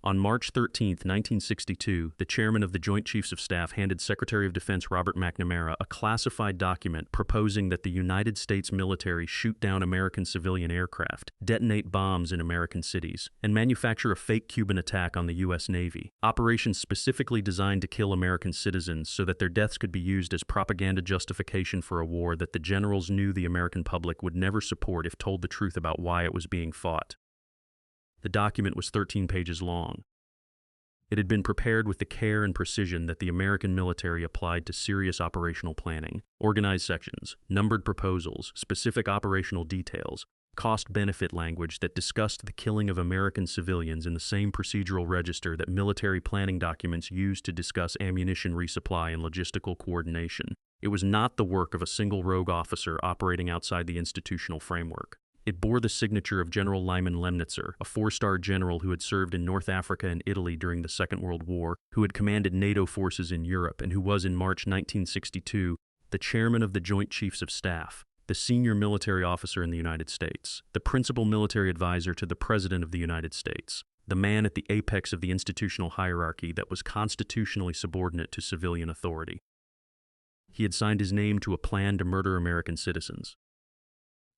On March 13, 1962, the chairman of the Joint Chiefs of Staff handed Secretary of Defense Robert McNamara a classified document proposing that the United States military shoot down American civilian aircraft, detonate bombs in American cities, and manufacture a fake Cuban attack on the U.S. Navy, operations specifically designed to kill American citizens so that their deaths could be used as propaganda justification for a war that the generals knew the American public would never support if told the truth about why it was being fought. The document was 13 pages long. It had been prepared with the care and precision that the American military applied to serious operational planning, organized sections, numbered proposals, specific operational details, cost-benefit language that discussed the killing of American civilians in the same procedural register that military planning documents used to discuss ammunition resupply and logistical coordination. It was not the work of a single rogue officer operating outside the institutional framework. It bore the signature of General Lyman Lemnitzer, a four-star general who had served in North Africa and Italy during the Second World War, who had commanded NATO forces in Europe, and who was in March 1962 the chairman of the Joint Chiefs of Staff, the senior military officer in the United States, the principal military advisor to the President of the United States, the man at the apex of the institutional hierarchy that was constitutionally subordinate to civilian authority. He had signed his name to a plan to murder American citizens.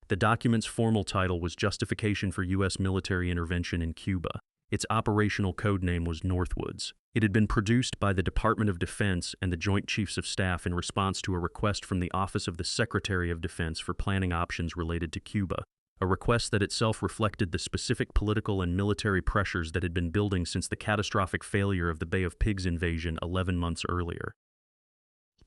The document's formal title was Justification for U.S. Military Intervention in Cuba. Its operational code name was Northwoods. It had been produced by the Department of Defense and the Joint Chiefs of Staff in response to a request from the Office of the Secretary of Defense for planning options related to Cuba, a request that itself reflected the specific political and military pressures that had been building since the catastrophic failure of the Bay of Pigs invasion 11 months earlier.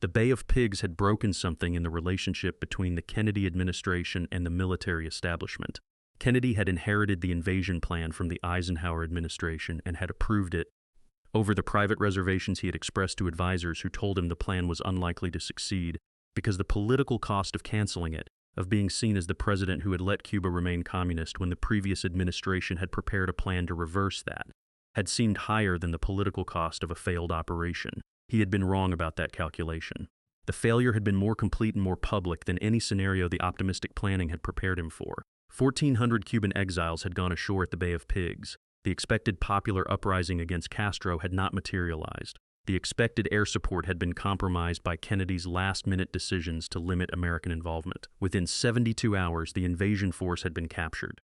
The Bay of Pigs had broken something in the relationship between the Kennedy administration and the military establishment. Kennedy had inherited the invasion plan from the Eisenhower administration and had approved it over the private reservations he had expressed to advisors who told him the plan was unlikely to succeed because the political cost of canceling it, of being seen as the president who had let Cuba remain communist when the previous administration had prepared a plan to reverse that, had seemed higher than the political cost of a failed operation. He had been wrong about that calculation. The failure had been more complete and more public than any scenario the optimistic planning had prepared him for. 1,400 Cuban exiles had gone ashore at the Bay of Pigs. The expected popular uprising against Castro had not materialized. The expected air support had been compromised by Kennedy's last-minute decisions to limit American involvement. Within 72 hours, the invasion force had been captured.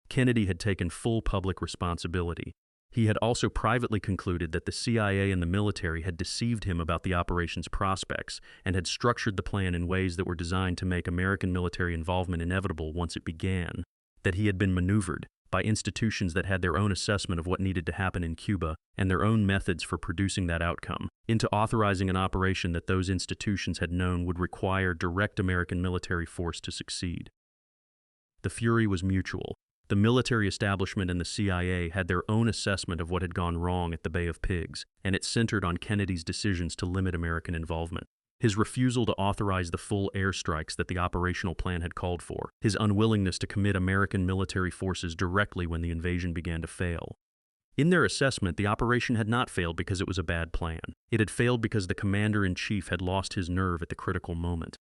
Kennedy had taken full public responsibility. He had also privately concluded that the CIA and the military had deceived him about the operation's prospects and had structured the plan in ways that were designed to make American military involvement inevitable once it began, that he had been maneuvered by institutions that had their own assessment of what needed to happen in Cuba and their own methods for producing that outcome, into authorizing an operation that those institutions had known would require direct American military force to succeed. The fury was mutual. The military establishment and the CIA had their own assessment of what had gone wrong at the Bay of Pigs, and it centered on Kennedy's decisions to limit American involvement. His refusal to authorize the full airstrikes that the operational plan had called for, his unwillingness to commit American military forces directly when the invasion began to fail. In their assessment, the operation had not failed because it was a bad plan. It had failed because the commander-in-chief had lost his nerve at the critical moment.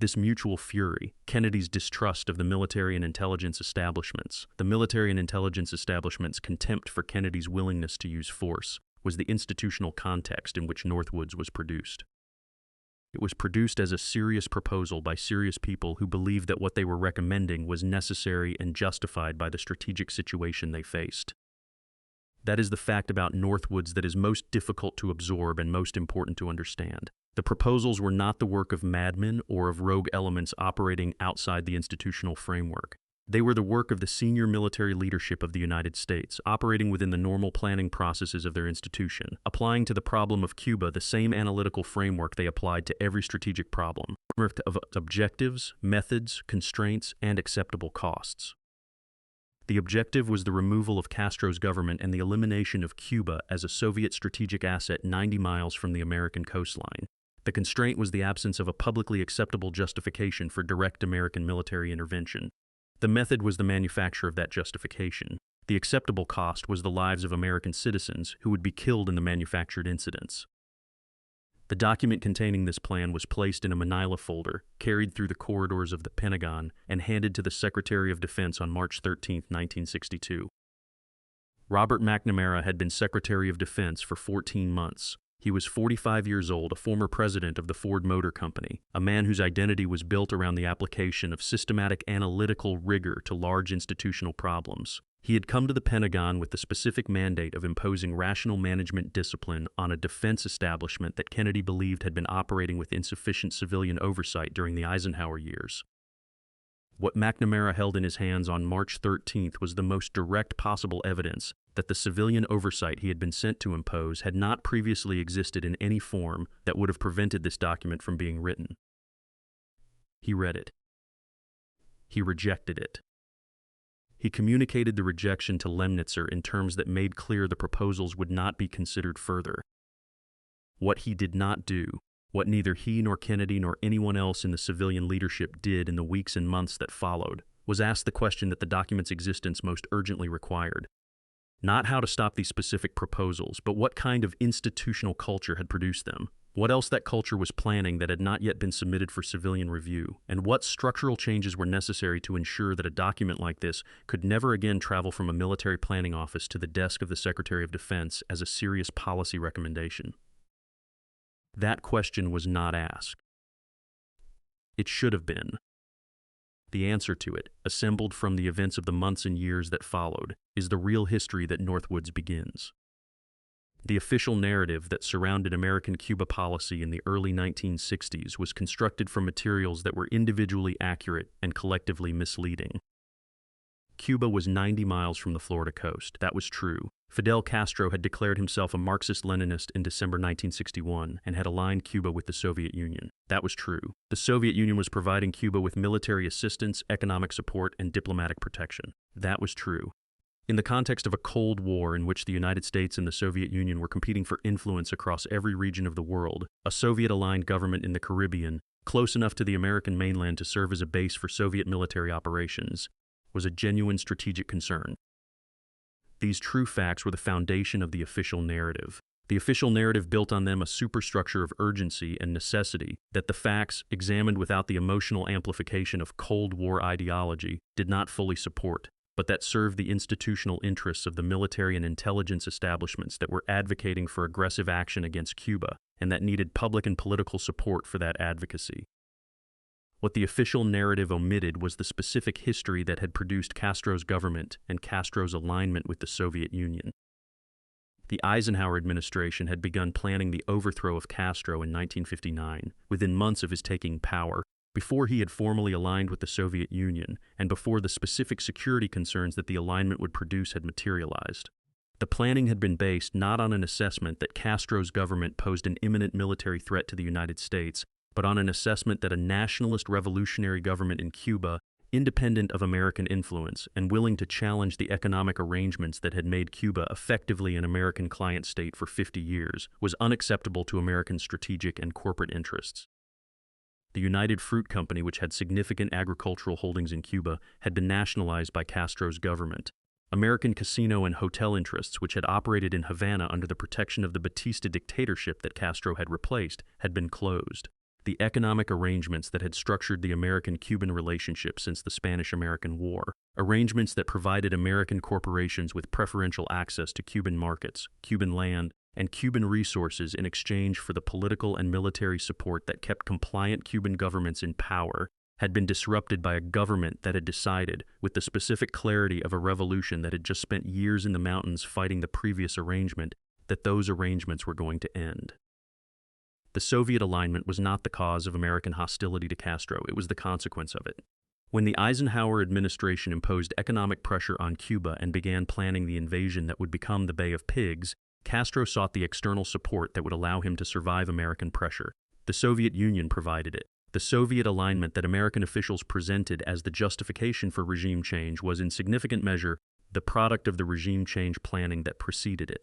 This mutual fury, Kennedy's distrust of the military and intelligence establishments, the military and intelligence establishment's contempt for Kennedy's willingness to use force, was the institutional context in which Northwoods was produced. It was produced as a serious proposal by serious people who believed that what they were recommending was necessary and justified by the strategic situation they faced. That is the fact about Northwoods that is most difficult to absorb and most important to understand. The proposals were not the work of madmen or of rogue elements operating outside the institutional framework. They were the work of the senior military leadership of the United States, operating within the normal planning processes of their institution, applying to the problem of Cuba the same analytical framework they applied to every strategic problem, of objectives, methods, constraints, and acceptable costs. The objective was the removal of Castro's government and the elimination of Cuba as a Soviet strategic asset 90 miles from the American coastline. The constraint was the absence of a publicly acceptable justification for direct American military intervention. The method was the manufacture of that justification. The acceptable cost was the lives of American citizens who would be killed in the manufactured incidents. The document containing this plan was placed in a manila folder, carried through the corridors of the Pentagon, and handed to the Secretary of Defense on March 13, 1962. Robert McNamara had been Secretary of Defense for 14 months. He was 45 years old, a former president of the Ford Motor Company, a man whose identity was built around the application of systematic analytical rigor to large institutional problems. He had come to the Pentagon with the specific mandate of imposing rational management discipline on a defense establishment that Kennedy believed had been operating with insufficient civilian oversight during the Eisenhower years. What McNamara held in his hands on March 13th was the most direct possible evidence that the civilian oversight he had been sent to impose had not previously existed in any form that would have prevented this document from being written. He read it. He rejected it. He communicated the rejection to Lemnitzer in terms that made clear the proposals would not be considered further. What he did not do, what neither he nor Kennedy nor anyone else in the civilian leadership did in the weeks and months that followed, was ask the question that the document's existence most urgently required. Not how to stop these specific proposals, but what kind of institutional culture had produced them, what else that culture was planning that had not yet been submitted for civilian review, and what structural changes were necessary to ensure that a document like this could never again travel from a military planning office to the desk of the Secretary of Defense as a serious policy recommendation. That question was not asked. It should have been. The answer to it, assembled from the events of the months and years that followed, is the real history that Northwoods begins. The official narrative that surrounded American Cuba policy in the early 1960s was constructed from materials that were individually accurate and collectively misleading. Cuba was 90 miles from the Florida coast. That was true. Fidel Castro had declared himself a Marxist-Leninist in December 1961 and had aligned Cuba with the Soviet Union. That was true. The Soviet Union was providing Cuba with military assistance, economic support, and diplomatic protection. That was true. In the context of a Cold War in which the United States and the Soviet Union were competing for influence across every region of the world, a Soviet-aligned government in the Caribbean, close enough to the American mainland to serve as a base for Soviet military operations, was a genuine strategic concern. These true facts were the foundation of the official narrative. The official narrative built on them a superstructure of urgency and necessity that the facts, examined without the emotional amplification of Cold War ideology, did not fully support, but that served the institutional interests of the military and intelligence establishments that were advocating for aggressive action against Cuba and that needed public and political support for that advocacy. What the official narrative omitted was the specific history that had produced Castro's government and Castro's alignment with the Soviet Union. The Eisenhower administration had begun planning the overthrow of Castro in 1959, within months of his taking power, before he had formally aligned with the Soviet Union and before the specific security concerns that the alignment would produce had materialized. The planning had been based not on an assessment that Castro's government posed an imminent military threat to the United States, but on an assessment that a nationalist revolutionary government in Cuba, independent of American influence and willing to challenge the economic arrangements that had made Cuba effectively an American client state for 50 years, was unacceptable to American strategic and corporate interests. The United Fruit Company, which had significant agricultural holdings in Cuba, had been nationalized by Castro's government. American casino and hotel interests, which had operated in Havana under the protection of the Batista dictatorship that Castro had replaced, had been closed. The economic arrangements that had structured the American-Cuban relationship since the Spanish-American War, arrangements that provided American corporations with preferential access to Cuban markets, Cuban land, and Cuban resources in exchange for the political and military support that kept compliant Cuban governments in power, had been disrupted by a government that had decided, with the specific clarity of a revolution that had just spent years in the mountains fighting the previous arrangement, that those arrangements were going to end. The Soviet alignment was not the cause of American hostility to Castro, it was the consequence of it. When the Eisenhower administration imposed economic pressure on Cuba and began planning the invasion that would become the Bay of Pigs, Castro sought the external support that would allow him to survive American pressure. The Soviet Union provided it. The Soviet alignment that American officials presented as the justification for regime change was in significant measure the product of the regime change planning that preceded it.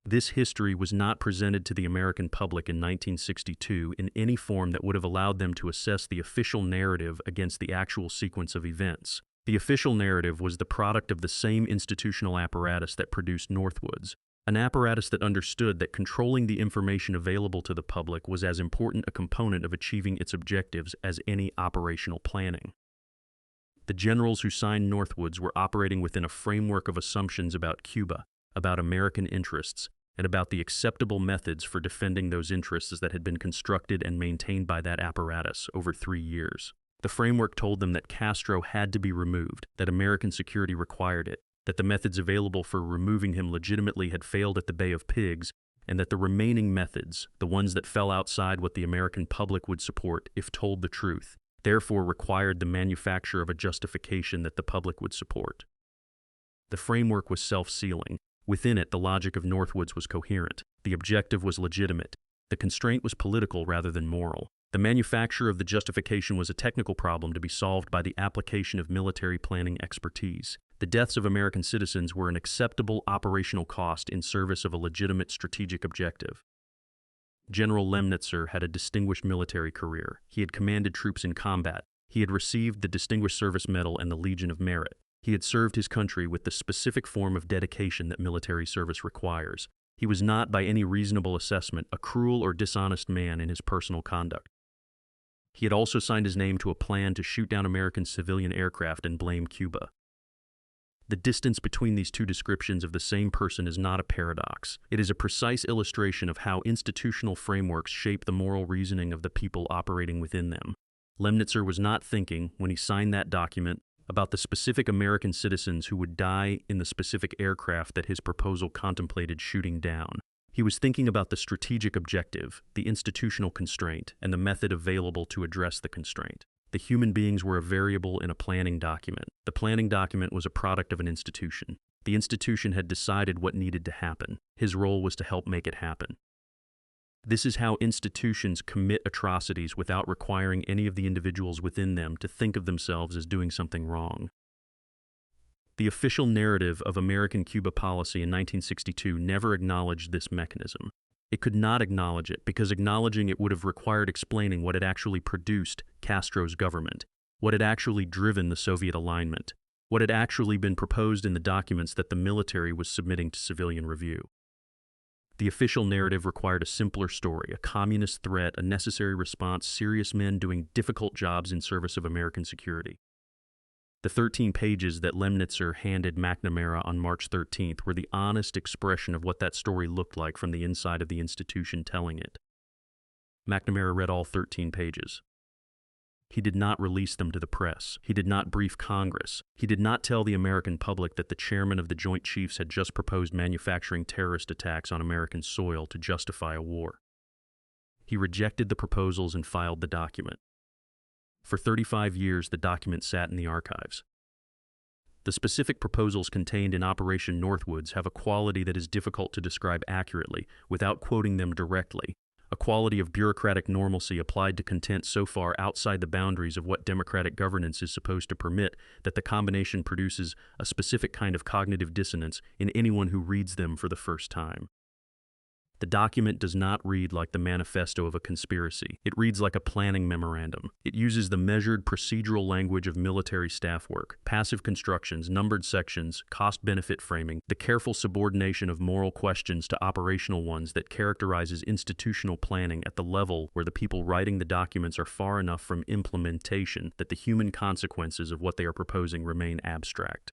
This history was not presented to the American public in 1962 in any form that would have allowed them to assess the official narrative against the actual sequence of events. The official narrative was the product of the same institutional apparatus that produced Northwoods, an apparatus that understood that controlling the information available to the public was as important a component of achieving its objectives as any operational planning. The generals who signed Northwoods were operating within a framework of assumptions about Cuba, about American interests, and about the acceptable methods for defending those interests that had been constructed and maintained by that apparatus over 3 years. The framework told them that Castro had to be removed, that American security required it, that the methods available for removing him legitimately had failed at the Bay of Pigs, and that the remaining methods, the ones that fell outside what the American public would support if told the truth, therefore required the manufacture of a justification that the public would support. The framework was self-sealing. Within it, the logic of Northwoods was coherent. The objective was legitimate. The constraint was political rather than moral. The manufacture of the justification was a technical problem to be solved by the application of military planning expertise. The deaths of American citizens were an acceptable operational cost in service of a legitimate strategic objective. General Lemnitzer had a distinguished military career. He had commanded troops in combat. He had received the Distinguished Service Medal and the Legion of Merit. He had served his country with the specific form of dedication that military service requires. He was not, by any reasonable assessment, a cruel or dishonest man in his personal conduct. He had also signed his name to a plan to shoot down American civilian aircraft and blame Cuba. The distance between these two descriptions of the same person is not a paradox. It is a precise illustration of how institutional frameworks shape the moral reasoning of the people operating within them. Lemnitzer was not thinking, when he signed that document, about the specific American citizens who would die in the specific aircraft that his proposal contemplated shooting down. He was thinking about the strategic objective, the institutional constraint, and the method available to address the constraint. The human beings were a variable in a planning document. The planning document was a product of an institution. The institution had decided what needed to happen. His role was to help make it happen. This is how institutions commit atrocities without requiring any of the individuals within them to think of themselves as doing something wrong. The official narrative of American Cuba policy in 1962 never acknowledged this mechanism. It could not acknowledge it because acknowledging it would have required explaining what had actually produced Castro's government, what had actually driven the Soviet alignment, what had actually been proposed in the documents that the military was submitting to civilian review. The official narrative required a simpler story, a communist threat, a necessary response, serious men doing difficult jobs in service of American security. The 13 pages that Lemnitzer handed McNamara on March 13th were the honest expression of what that story looked like from the inside of the institution telling it. McNamara read all 13 pages. He did not release them to the press. He did not brief Congress. He did not tell the American public that the chairman of the Joint Chiefs had just proposed manufacturing terrorist attacks on American soil to justify a war. He rejected the proposals and filed the document. For 35 years, the document sat in the archives. The specific proposals contained in Operation Northwoods have a quality that is difficult to describe accurately without quoting them directly, a quality of bureaucratic normalcy applied to content so far outside the boundaries of what democratic governance is supposed to permit that the combination produces a specific kind of cognitive dissonance in anyone who reads them for the first time. The document does not read like the manifesto of a conspiracy. It reads like a planning memorandum. It uses the measured procedural language of military staff work, passive constructions, numbered sections, cost-benefit framing, the careful subordination of moral questions to operational ones that characterizes institutional planning at the level where the people writing the documents are far enough from implementation that the human consequences of what they are proposing remain abstract.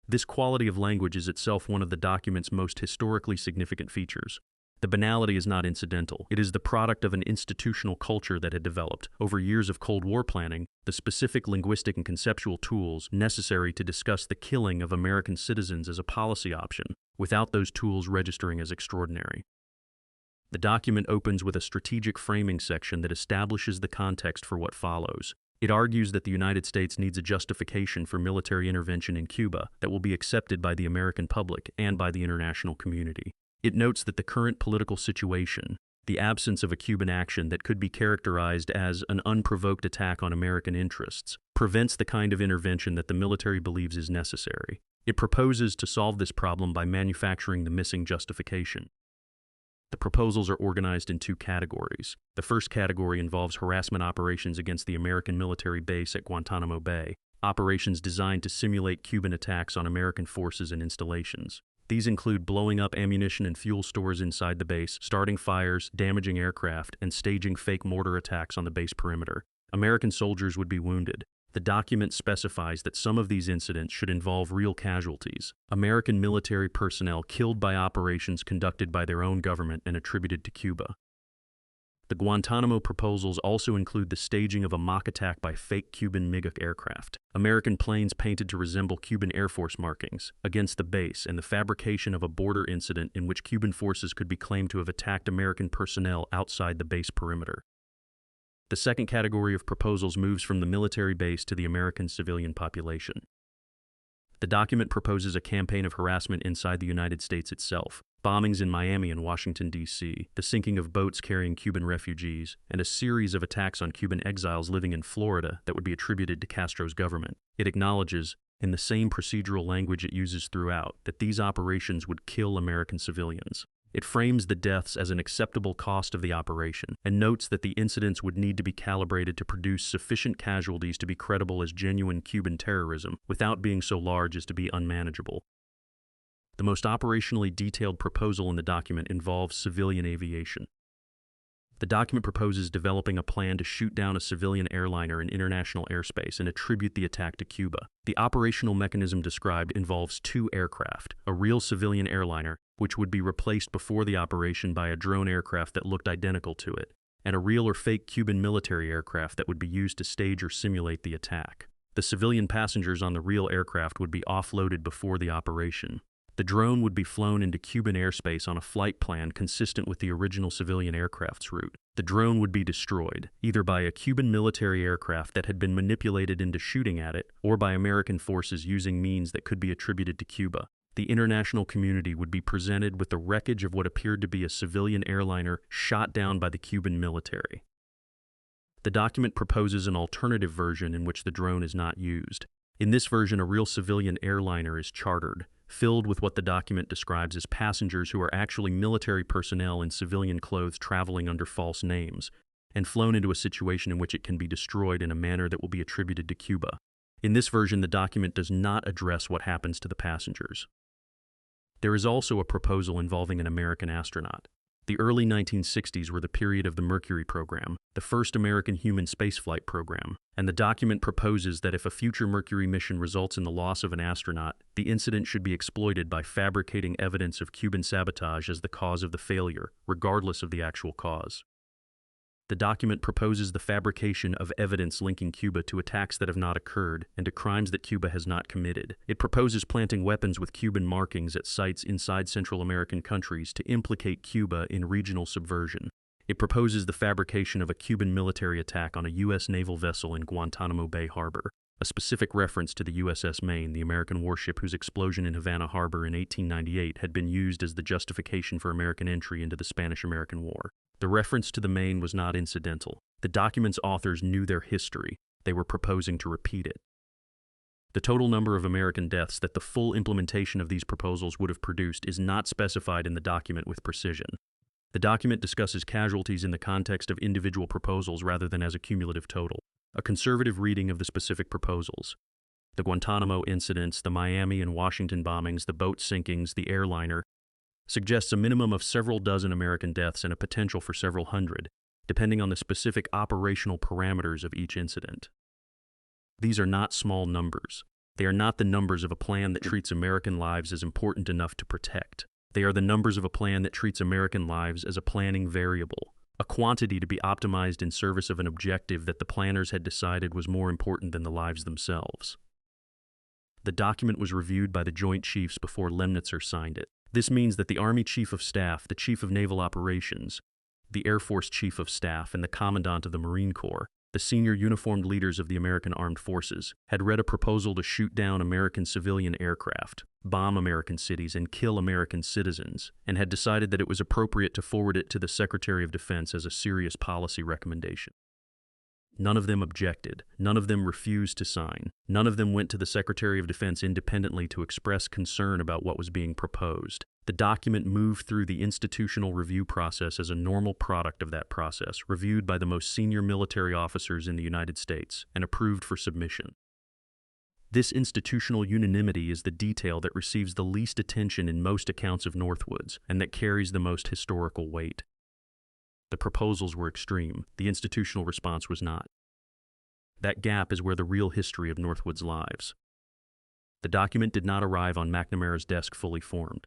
This quality of language is itself one of the document's most historically significant features. The banality is not incidental. It is the product of an institutional culture that had developed, over years of Cold War planning, the specific linguistic and conceptual tools necessary to discuss the killing of American citizens as a policy option, without those tools registering as extraordinary. The document opens with a strategic framing section that establishes the context for what follows. It argues that the United States needs a justification for military intervention in Cuba that will be accepted by the American public and by the international community. It notes that the current political situation, the absence of a Cuban action that could be characterized as an unprovoked attack on American interests, prevents the kind of intervention that the military believes is necessary. It proposes to solve this problem by manufacturing the missing justification. The proposals are organized in two categories. The first category involves harassment operations against the American military base at Guantanamo Bay, operations designed to simulate Cuban attacks on American forces and installations. These include blowing up ammunition and fuel stores inside the base, starting fires, damaging aircraft, and staging fake mortar attacks on the base perimeter. American soldiers would be wounded. The document specifies that some of these incidents should involve real casualties, American military personnel killed by operations conducted by their own government and attributed to Cuba. The Guantanamo proposals also include the staging of a mock attack by fake Cuban MiG aircraft, American planes painted to resemble Cuban Air Force markings, against the base, and the fabrication of a border incident in which Cuban forces could be claimed to have attacked American personnel outside the base perimeter. The second category of proposals moves from the military base to the American civilian population. The document proposes a campaign of harassment inside the United States itself, bombings in Miami and Washington, D.C., the sinking of boats carrying Cuban refugees, and a series of attacks on Cuban exiles living in Florida that would be attributed to Castro's government. It acknowledges, in the same procedural language it uses throughout, that these operations would kill American civilians. It frames the deaths as an acceptable cost of the operation, and notes that the incidents would need to be calibrated to produce sufficient casualties to be credible as genuine Cuban terrorism, without being so large as to be unmanageable. The most operationally detailed proposal in the document involves civilian aviation. The document proposes developing a plan to shoot down a civilian airliner in international airspace and attribute the attack to Cuba. The operational mechanism described involves 2 aircraft, a real civilian airliner, which would be replaced before the operation by a drone aircraft that looked identical to it, and a real or fake Cuban military aircraft that would be used to stage or simulate the attack. The civilian passengers on the real aircraft would be offloaded before the operation. The drone would be flown into Cuban airspace on a flight plan consistent with the original civilian aircraft's route. The drone would be destroyed, either by a Cuban military aircraft that had been manipulated into shooting at it, or by American forces using means that could be attributed to Cuba. The international community would be presented with the wreckage of what appeared to be a civilian airliner shot down by the Cuban military. The document proposes an alternative version in which the drone is not used. In this version, a real civilian airliner is chartered, filled with what the document describes as passengers who are actually military personnel in civilian clothes traveling under false names, and flown into a situation in which it can be destroyed in a manner that will be attributed to Cuba. In this version, the document does not address what happens to the passengers. There is also a proposal involving an American astronaut. The early 1960s were the period of the Mercury program, the first American human spaceflight program, and the document proposes that if a future Mercury mission results in the loss of an astronaut, the incident should be exploited by fabricating evidence of Cuban sabotage as the cause of the failure, regardless of the actual cause. The document proposes the fabrication of evidence linking Cuba to attacks that have not occurred and to crimes that Cuba has not committed. It proposes planting weapons with Cuban markings at sites inside Central American countries to implicate Cuba in regional subversion. It proposes the fabrication of a Cuban military attack on a U.S. naval vessel in Guantanamo Bay Harbor, a specific reference to the USS Maine, the American warship whose explosion in Havana Harbor in 1898 had been used as the justification for American entry into the Spanish-American War. The reference to the Maine was not incidental. The document's authors knew their history. They were proposing to repeat it. The total number of American deaths that the full implementation of these proposals would have produced is not specified in the document with precision. The document discusses casualties in the context of individual proposals rather than as a cumulative total. A conservative reading of the specific proposals, the Guantanamo incidents, the Miami and Washington bombings, the boat sinkings, the airliner, suggests a minimum of several dozen American deaths and a potential for several hundred, depending on the specific operational parameters of each incident. These are not small numbers. They are not the numbers of a plan that treats American lives as important enough to protect. They are the numbers of a plan that treats American lives as a planning variable, a quantity to be optimized in service of an objective that the planners had decided was more important than the lives themselves. The document was reviewed by the Joint Chiefs before Lemnitzer signed it. This means that the Army Chief of Staff, the Chief of Naval Operations, the Air Force Chief of Staff, and the Commandant of the Marine Corps, the senior uniformed leaders of the American Armed Forces, had read a proposal to shoot down American civilian aircraft, bomb American cities, and kill American citizens, and had decided that it was appropriate to forward it to the Secretary of Defense as a serious policy recommendation. None of them objected. None of them refused to sign. None of them went to the Secretary of Defense independently to express concern about what was being proposed. The document moved through the institutional review process as a normal product of that process, reviewed by the most senior military officers in the United States, and approved for submission. This institutional unanimity is the detail that receives the least attention in most accounts of Northwoods, and that carries the most historical weight. The proposals were extreme. The institutional response was not. That gap is where the real history of Northwoods lies. The document did not arrive on McNamara's desk fully formed.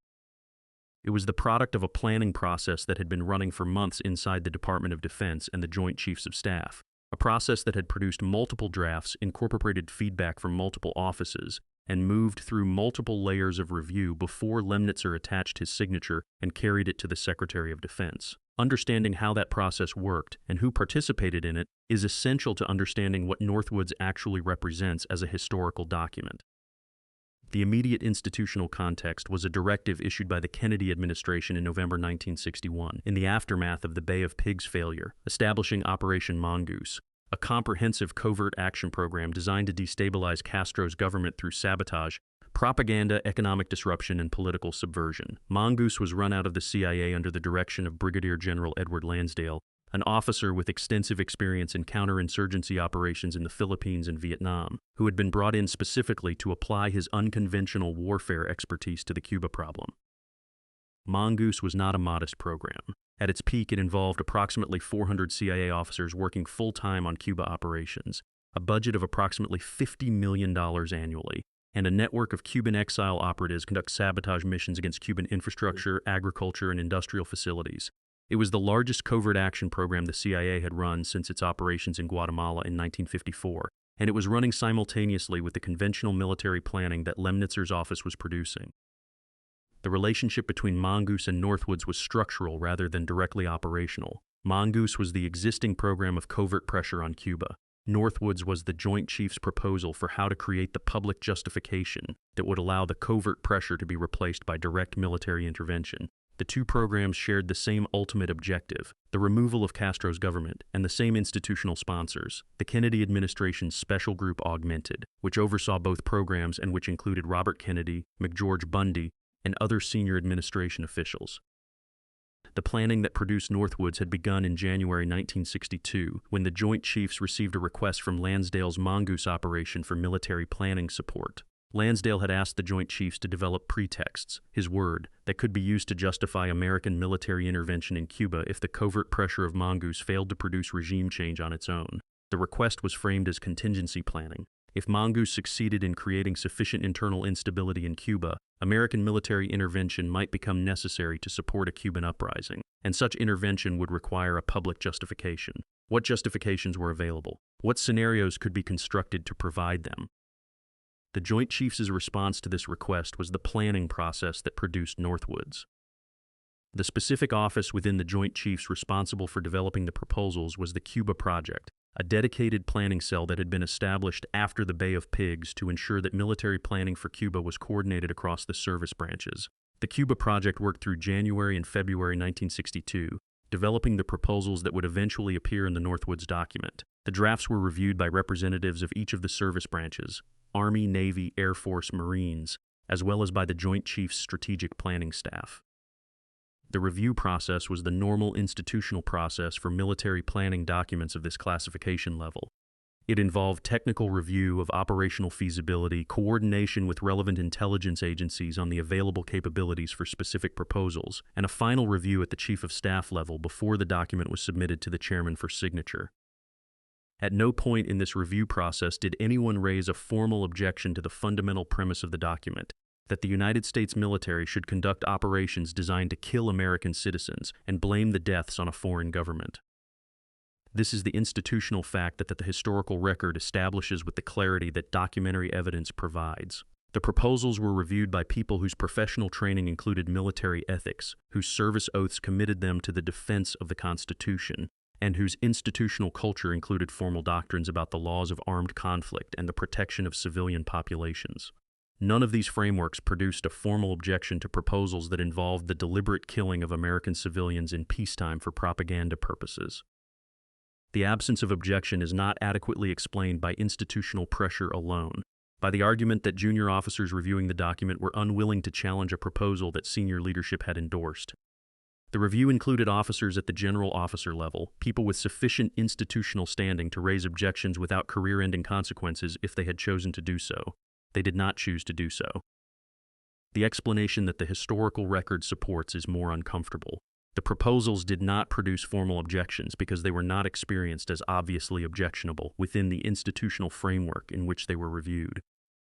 It was the product of a planning process that had been running for months inside the Department of Defense and the Joint Chiefs of Staff, a process that had produced multiple drafts, incorporated feedback from multiple offices, and moved through multiple layers of review before Lemnitzer attached his signature and carried it to the Secretary of Defense. Understanding how that process worked and who participated in it is essential to understanding what Northwoods actually represents as a historical document. The immediate institutional context was a directive issued by the Kennedy administration in November 1961, in the aftermath of the Bay of Pigs failure, establishing Operation Mongoose, a comprehensive covert action program designed to destabilize Castro's government through sabotage, propaganda, economic disruption, and political subversion. Mongoose was run out of the CIA under the direction of Brigadier General Edward Lansdale, an officer with extensive experience in counterinsurgency operations in the Philippines and Vietnam, who had been brought in specifically to apply his unconventional warfare expertise to the Cuba problem. Mongoose was not a modest program. At its peak, it involved approximately 400 CIA officers working full-time on Cuba operations, a budget of approximately $50 million annually, and a network of Cuban exile operatives conduct sabotage missions against Cuban infrastructure, agriculture, and industrial facilities. It was the largest covert action program the CIA had run since its operations in Guatemala in 1954, and it was running simultaneously with the conventional military planning that Lemnitzer's office was producing. The relationship between Mongoose and Northwoods was structural rather than directly operational. Mongoose was the existing program of covert pressure on Cuba. Northwoods was the Joint Chiefs' proposal for how to create the public justification that would allow the covert pressure to be replaced by direct military intervention. The two programs shared the same ultimate objective, the removal of Castro's government, and the same institutional sponsors, the Kennedy administration's Special Group Augmented, which oversaw both programs and which included Robert Kennedy, McGeorge Bundy, and other senior administration officials. The planning that produced Northwoods had begun in January 1962, when the Joint Chiefs received a request from Lansdale's Mongoose operation for military planning support. Lansdale had asked the Joint Chiefs to develop pretexts, his word, that could be used to justify American military intervention in Cuba if the covert pressure of Mongoose failed to produce regime change on its own. The request was framed as contingency planning. If Mongoose succeeded in creating sufficient internal instability in Cuba, American military intervention might become necessary to support a Cuban uprising, and such intervention would require a public justification. What justifications were available? What scenarios could be constructed to provide them? The Joint Chiefs' response to this request was the planning process that produced Northwoods. The specific office within the Joint Chiefs responsible for developing the proposals was the Cuba Project, a dedicated planning cell that had been established after the Bay of Pigs to ensure that military planning for Cuba was coordinated across the service branches. The Cuba Project worked through January and February 1962, developing the proposals that would eventually appear in the Northwoods document. The drafts were reviewed by representatives of each of the service branches, Army, Navy, Air Force, Marines, as well as by the Joint Chiefs Strategic Planning Staff. The review process was the normal institutional process for military planning documents of this classification level. It involved technical review of operational feasibility, coordination with relevant intelligence agencies on the available capabilities for specific proposals, and a final review at the Chief of Staff level before the document was submitted to the Chairman for signature. At no point in this review process did anyone raise a formal objection to the fundamental premise of the document, that the United States military should conduct operations designed to kill American citizens and blame the deaths on a foreign government. This is the institutional fact that the historical record establishes with the clarity that documentary evidence provides. The proposals were reviewed by people whose professional training included military ethics, whose service oaths committed them to the defense of the Constitution, and whose institutional culture included formal doctrines about the laws of armed conflict and the protection of civilian populations. None of these frameworks produced a formal objection to proposals that involved the deliberate killing of American civilians in peacetime for propaganda purposes. The absence of objection is not adequately explained by institutional pressure alone, by the argument that junior officers reviewing the document were unwilling to challenge a proposal that senior leadership had endorsed. The review included officers at the general officer level, people with sufficient institutional standing to raise objections without career-ending consequences if they had chosen to do so. They did not choose to do so. The explanation that the historical record supports is more uncomfortable. The proposals did not produce formal objections because they were not experienced as obviously objectionable within the institutional framework in which they were reviewed.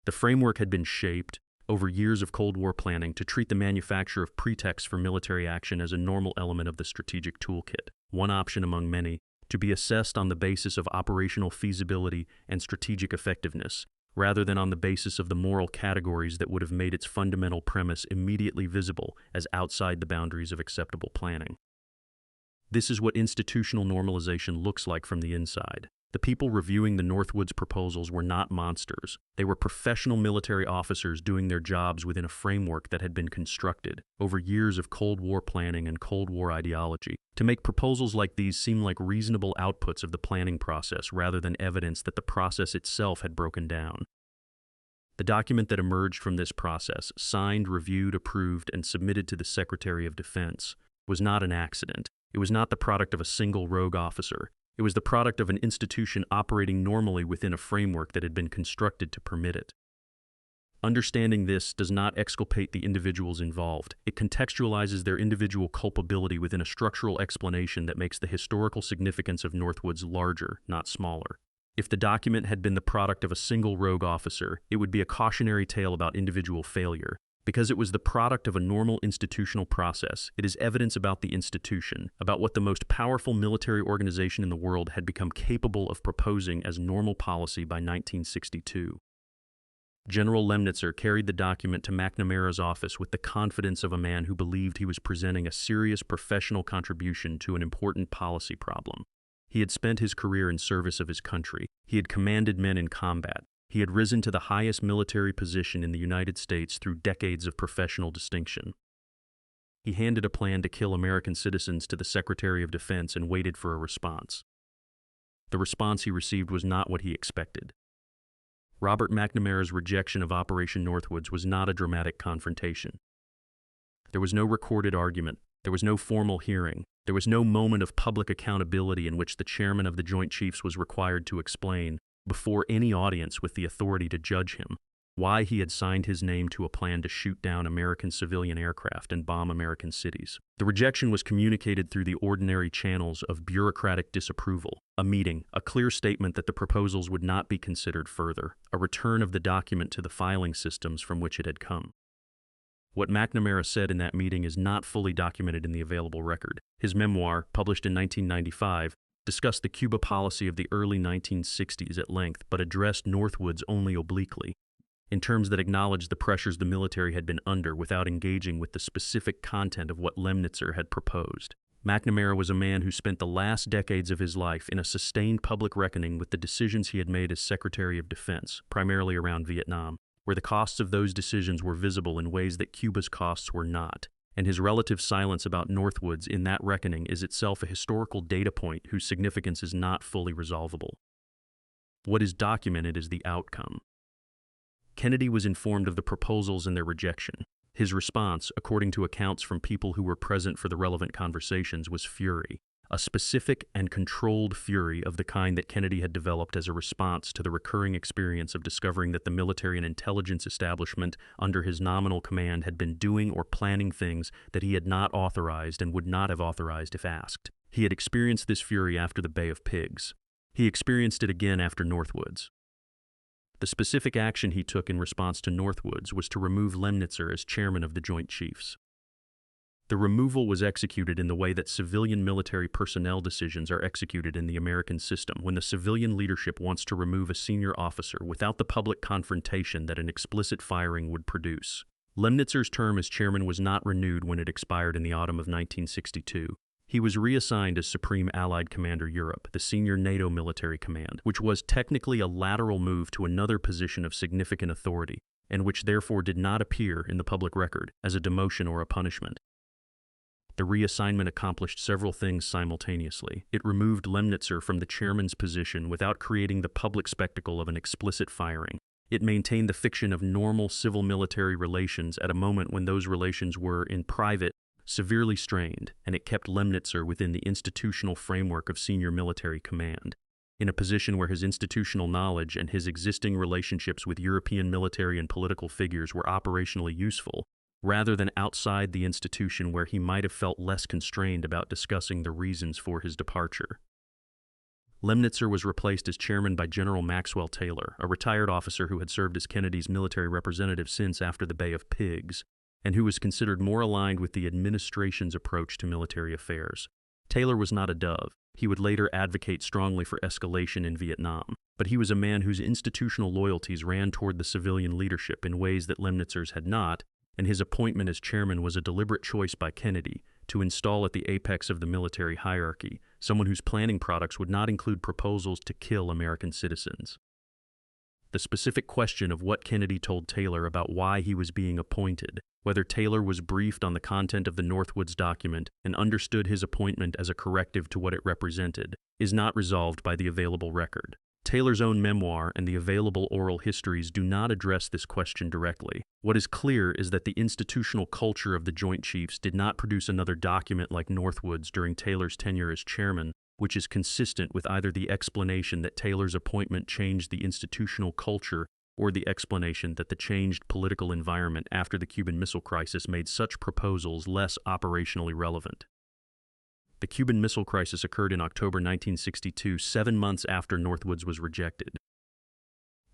The framework had been shaped over years of Cold War planning to treat the manufacture of pretexts for military action as a normal element of the strategic toolkit, one option among many, to be assessed on the basis of operational feasibility and strategic effectiveness, rather than on the basis of the moral categories that would have made its fundamental premise immediately visible as outside the boundaries of acceptable planning. This is what institutional normalization looks like from the inside. The people reviewing the Northwoods proposals were not monsters. They were professional military officers doing their jobs within a framework that had been constructed over years of Cold War planning and Cold War ideology to make proposals like these seem like reasonable outputs of the planning process rather than evidence that the process itself had broken down. The document that emerged from this process, signed, reviewed, approved, and submitted to the Secretary of Defense, was not an accident. It was not the product of a single rogue officer. It was the product of an institution operating normally within a framework that had been constructed to permit it. Understanding this does not exculpate the individuals involved. It contextualizes their individual culpability within a structural explanation that makes the historical significance of Northwoods larger, not smaller. If the document had been the product of a single rogue officer, it would be a cautionary tale about individual failure. Because it was the product of a normal institutional process, it is evidence about the institution, about what the most powerful military organization in the world had become capable of proposing as normal policy by 1962. General Lemnitzer carried the document to McNamara's office with the confidence of a man who believed he was presenting a serious professional contribution to an important policy problem. He had spent his career in service of his country. He had commanded men in combat. He had risen to the highest military position in the United States through decades of professional distinction. He handed a plan to kill American citizens to the Secretary of Defense and waited for a response. The response he received was not what he expected. Robert McNamara's rejection of Operation Northwoods was not a dramatic confrontation. There was no recorded argument. There was no formal hearing. There was no moment of public accountability in which the chairman of the Joint Chiefs was required to explain, before any audience with the authority to judge him, why he had signed his name to a plan to shoot down American civilian aircraft and bomb American cities. The rejection was communicated through the ordinary channels of bureaucratic disapproval, a meeting, a clear statement that the proposals would not be considered further, a return of the document to the filing systems from which it had come. What McNamara said in that meeting is not fully documented in the available record. His memoir, published in 1995, discussed the Cuba policy of the early 1960s at length, but addressed Northwoods only obliquely, in terms that acknowledged the pressures the military had been under without engaging with the specific content of what Lemnitzer had proposed. McNamara was a man who spent the last decades of his life in a sustained public reckoning with the decisions he had made as Secretary of Defense, primarily around Vietnam, where the costs of those decisions were visible in ways that Cuba's costs were not. And his relative silence about Northwoods in that reckoning is itself a historical data point whose significance is not fully resolvable. What is documented is the outcome. Kennedy was informed of the proposals and their rejection. His response, according to accounts from people who were present for the relevant conversations, was fury, a specific and controlled fury of the kind that Kennedy had developed as a response to the recurring experience of discovering that the military and intelligence establishment under his nominal command had been doing or planning things that he had not authorized and would not have authorized if asked. He had experienced this fury after the Bay of Pigs. He experienced it again after Northwoods. The specific action he took in response to Northwoods was to remove Lemnitzer as chairman of the Joint Chiefs. The removal was executed in the way that civilian military personnel decisions are executed in the American system when the civilian leadership wants to remove a senior officer without the public confrontation that an explicit firing would produce. Lemnitzer's term as chairman was not renewed when it expired in the autumn of 1962. He was reassigned as Supreme Allied Commander Europe, the senior NATO military command, which was technically a lateral move to another position of significant authority, and which therefore did not appear in the public record as a demotion or a punishment. The reassignment accomplished several things simultaneously. It removed Lemnitzer from the chairman's position without creating the public spectacle of an explicit firing. It maintained the fiction of normal civil-military relations at a moment when those relations were, in private, severely strained, and it kept Lemnitzer within the institutional framework of senior military command, in a position where his institutional knowledge and his existing relationships with European military and political figures were operationally useful, rather than outside the institution where he might have felt less constrained about discussing the reasons for his departure. Lemnitzer was replaced as chairman by General Maxwell Taylor, a retired officer who had served as Kennedy's military representative since after the Bay of Pigs, and who was considered more aligned with the administration's approach to military affairs. Taylor was not a dove. He would later advocate strongly for escalation in Vietnam, but he was a man whose institutional loyalties ran toward the civilian leadership in ways that Lemnitzer's had not, and his appointment as chairman was a deliberate choice by Kennedy to install at the apex of the military hierarchy someone whose planning products would not include proposals to kill American citizens. The specific question of what Kennedy told Taylor about why he was being appointed, whether Taylor was briefed on the content of the Northwoods document and understood his appointment as a corrective to what it represented, is not resolved by the available record. Taylor's own memoir and the available oral histories do not address this question directly. What is clear is that the institutional culture of the Joint Chiefs did not produce another document like Northwoods during Taylor's tenure as chairman, which is consistent with either the explanation that Taylor's appointment changed the institutional culture or the explanation that the changed political environment after the Cuban Missile Crisis made such proposals less operationally relevant. The Cuban Missile Crisis occurred in October 1962, 7 months after Northwoods was rejected.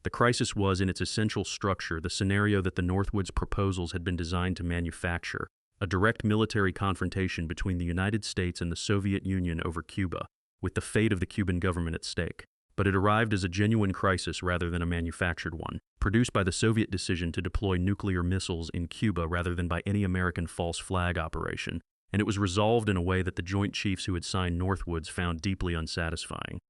The crisis was, in its essential structure, the scenario that the Northwoods proposals had been designed to manufacture, a direct military confrontation between the United States and the Soviet Union over Cuba, with the fate of the Cuban government at stake. But it arrived as a genuine crisis rather than a manufactured one, produced by the Soviet decision to deploy nuclear missiles in Cuba rather than by any American false flag operation, and it was resolved in a way that the Joint Chiefs who had signed Northwoods found deeply unsatisfying.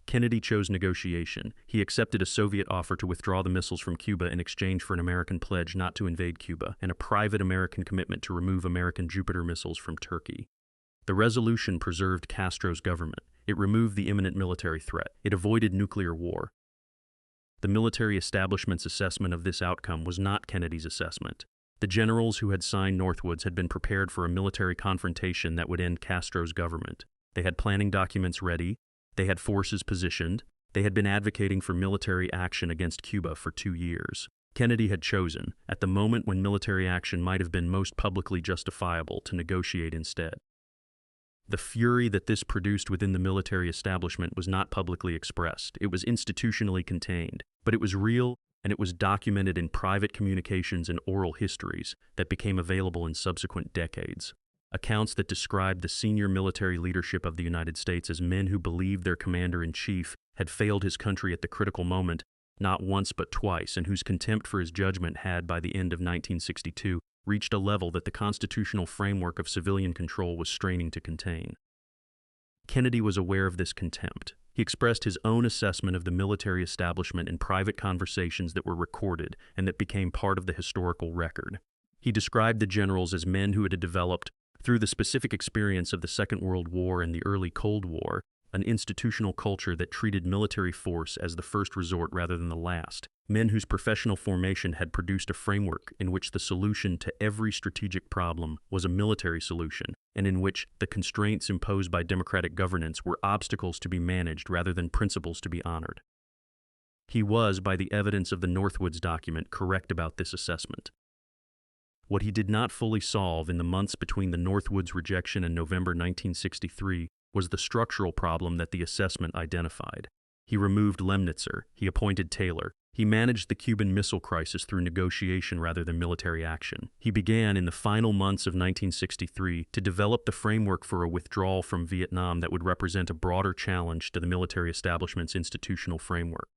Kennedy chose negotiation. He accepted a Soviet offer to withdraw the missiles from Cuba in exchange for an American pledge not to invade Cuba, and a private American commitment to remove American Jupiter missiles from Turkey. The resolution preserved Castro's government. It removed the imminent military threat. It avoided nuclear war. The military establishment's assessment of this outcome was not Kennedy's assessment. The generals who had signed Northwoods had been prepared for a military confrontation that would end Castro's government. They had planning documents ready. They had forces positioned. They had been advocating for military action against Cuba for 2 years. Kennedy had chosen, at the moment when military action might have been most publicly justifiable, to negotiate instead. The fury that this produced within the military establishment was not publicly expressed. It was institutionally contained, but it was real, and it was documented in private communications and oral histories that became available in subsequent decades. Accounts that described the senior military leadership of the United States as men who believed their commander-in-chief had failed his country at the critical moment, not once but twice, and whose contempt for his judgment had, by the end of 1962, reached a level that the constitutional framework of civilian control was straining to contain. Kennedy was aware of this contempt. He expressed his own assessment of the military establishment in private conversations that were recorded and that became part of the historical record. He described the generals as men who had developed, through the specific experience of the Second World War and the early Cold War, an institutional culture that treated military force as the first resort rather than the last, men whose professional formation had produced a framework in which the solution to every strategic problem was a military solution, and in which the constraints imposed by democratic governance were obstacles to be managed rather than principles to be honored. He was, by the evidence of the Northwoods document, correct about this assessment. What he did not fully solve in the months between the Northwoods rejection and November 1963 was the structural problem that the assessment identified. He removed Lemnitzer. He appointed Taylor. He managed the Cuban Missile Crisis through negotiation rather than military action. He began, in the final months of 1963, to develop the framework for a withdrawal from Vietnam that would represent a broader challenge to the military establishment's institutional framework.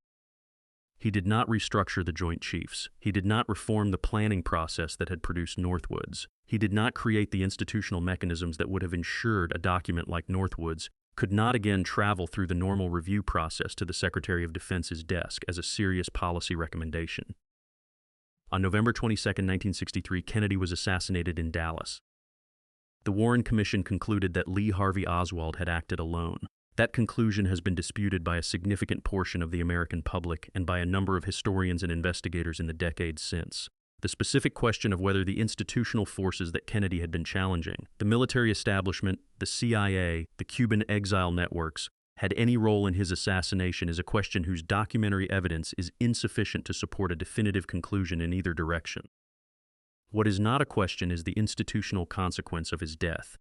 He did not restructure the Joint Chiefs. He did not reform the planning process that had produced Northwoods. He did not create the institutional mechanisms that would have ensured a document like Northwoods could not again travel through the normal review process to the Secretary of Defense's desk as a serious policy recommendation. On November 22, 1963, Kennedy was assassinated in Dallas. The Warren Commission concluded that Lee Harvey Oswald had acted alone. That conclusion has been disputed by a significant portion of the American public and by a number of historians and investigators in the decades since. The specific question of whether the institutional forces that Kennedy had been challenging, the military establishment, the CIA, the Cuban exile networks, had any role in his assassination is a question whose documentary evidence is insufficient to support a definitive conclusion in either direction. What is not a question is the institutional consequence of his death.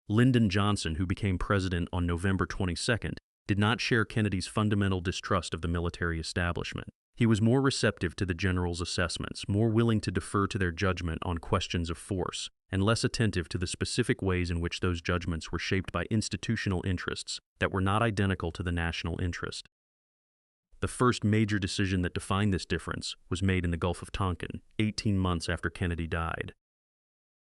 Lyndon Johnson, who became president on November 22nd, did not share Kennedy's fundamental distrust of the military establishment. He was more receptive to the general's assessments, more willing to defer to their judgment on questions of force, and less attentive to the specific ways in which those judgments were shaped by institutional interests that were not identical to the national interest. The first major decision that defined this difference was made in the Gulf of Tonkin, 18 months after Kennedy died.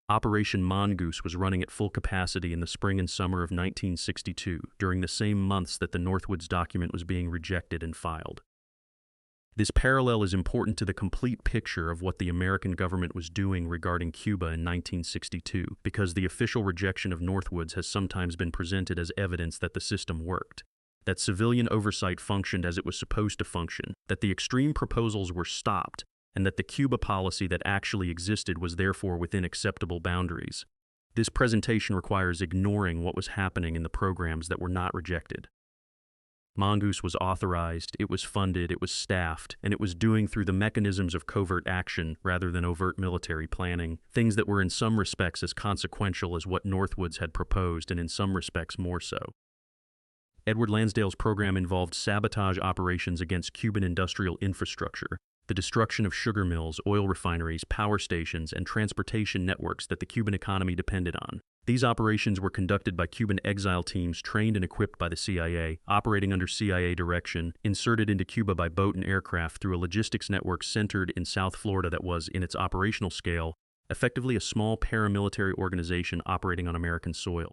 Operation Mongoose was running at full capacity in the spring and summer of 1962, during the same months that the Northwoods document was being rejected and filed. This parallel is important to the complete picture of what the American government was doing regarding Cuba in 1962, because the official rejection of Northwoods has sometimes been presented as evidence that the system worked, that civilian oversight functioned as it was supposed to function, that the extreme proposals were stopped, and that the Cuba policy that actually existed was therefore within acceptable boundaries. This presentation requires ignoring what was happening in the programs that were not rejected. Mongoose was authorized, it was funded, it was staffed, and it was doing through the mechanisms of covert action rather than overt military planning, things that were in some respects as consequential as what Northwoods had proposed, and in some respects more so. Edward Lansdale's program involved sabotage operations against Cuban industrial infrastructure, the destruction of sugar mills, oil refineries, power stations, and transportation networks that the Cuban economy depended on. These operations were conducted by Cuban exile teams trained and equipped by the CIA, operating under CIA direction, inserted into Cuba by boat and aircraft through a logistics network centered in South Florida that was, in its operational scale, effectively a small paramilitary organization operating on American soil.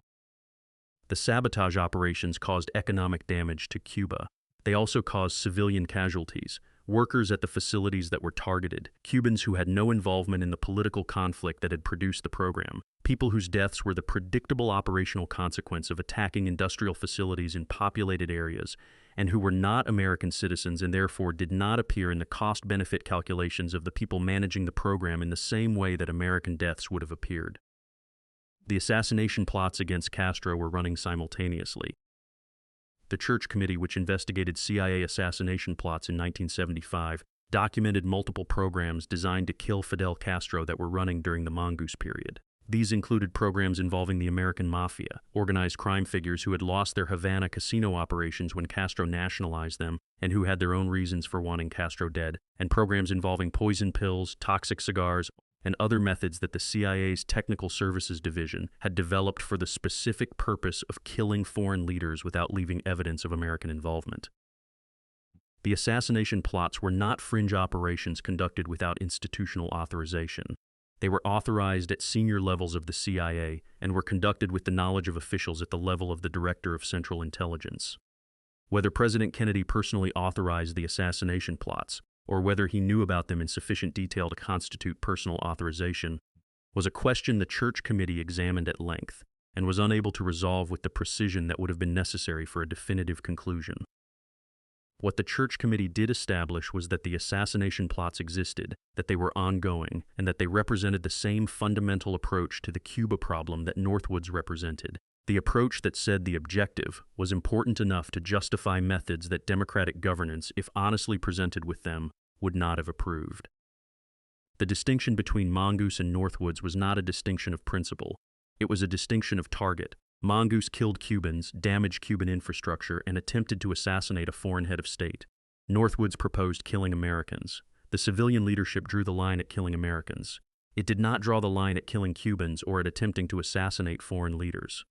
The sabotage operations caused economic damage to Cuba. They also caused civilian casualties, workers at the facilities that were targeted, Cubans who had no involvement in the political conflict that had produced the program, people whose deaths were the predictable operational consequence of attacking industrial facilities in populated areas, and who were not American citizens and therefore did not appear in the cost-benefit calculations of the people managing the program in the same way that American deaths would have appeared. The assassination plots against Castro were running simultaneously. The Church Committee, which investigated CIA assassination plots in 1975, documented multiple programs designed to kill Fidel Castro that were running during the Mongoose period. These included programs involving the American Mafia, organized crime figures who had lost their Havana casino operations when Castro nationalized them and who had their own reasons for wanting Castro dead, and programs involving poison pills, toxic cigars, and other methods that the CIA's Technical Services Division had developed for the specific purpose of killing foreign leaders without leaving evidence of American involvement. The assassination plots were not fringe operations conducted without institutional authorization. They were authorized at senior levels of the CIA and were conducted with the knowledge of officials at the level of the Director of Central Intelligence. Whether President Kennedy personally authorized the assassination plots, or whether he knew about them in sufficient detail to constitute personal authorization, was a question the Church Committee examined at length and was unable to resolve with the precision that would have been necessary for a definitive conclusion. What the Church Committee did establish was that the assassination plots existed, that they were ongoing, and that they represented the same fundamental approach to the Cuba problem that Northwoods represented, the approach that said the objective was important enough to justify methods that democratic governance, if honestly presented with them, would not have approved. The distinction between Mongoose and Northwoods was not a distinction of principle. It was a distinction of target. Mongoose killed Cubans, damaged Cuban infrastructure, and attempted to assassinate a foreign head of state. Northwoods proposed killing Americans. The civilian leadership drew the line at killing Americans. It did not draw the line at killing Cubans or at attempting to assassinate foreign leaders.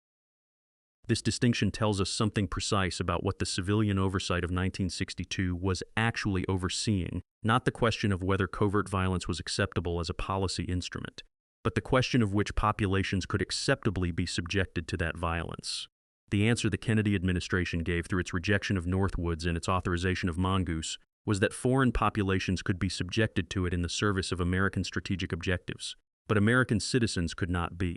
This distinction tells us something precise about what the civilian oversight of 1962 was actually overseeing, not the question of whether covert violence was acceptable as a policy instrument, but the question of which populations could acceptably be subjected to that violence. The answer the Kennedy administration gave through its rejection of Northwoods and its authorization of Mongoose was that foreign populations could be subjected to it in the service of American strategic objectives, but American citizens could not be.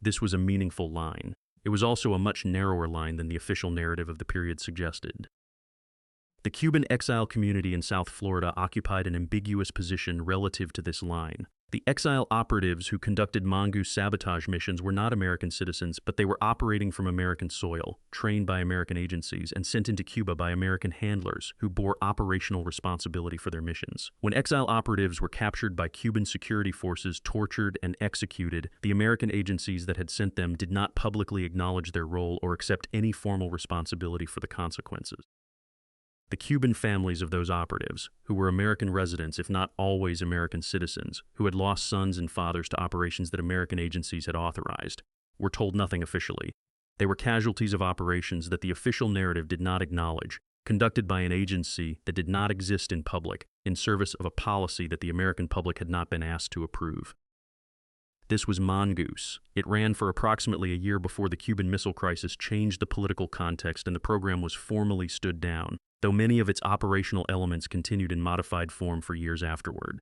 This was a meaningful line. It was also a much narrower line than the official narrative of the period suggested. The Cuban exile community in South Florida occupied an ambiguous position relative to this line. The exile operatives who conducted mongoose sabotage missions were not American citizens, but they were operating from American soil, trained by American agencies, and sent into Cuba by American handlers who bore operational responsibility for their missions. When exile operatives were captured by Cuban security forces, tortured, and executed, the American agencies that had sent them did not publicly acknowledge their role or accept any formal responsibility for the consequences. The Cuban families of those operatives, who were American residents if not always American citizens, who had lost sons and fathers to operations that American agencies had authorized, were told nothing officially. They were casualties of operations that the official narrative did not acknowledge, conducted by an agency that did not exist in public, in service of a policy that the American public had not been asked to approve. This was Mongoose. It ran for approximately a year before the Cuban Missile Crisis changed the political context and the program was formally stood down, though many of its operational elements continued in modified form for years afterward.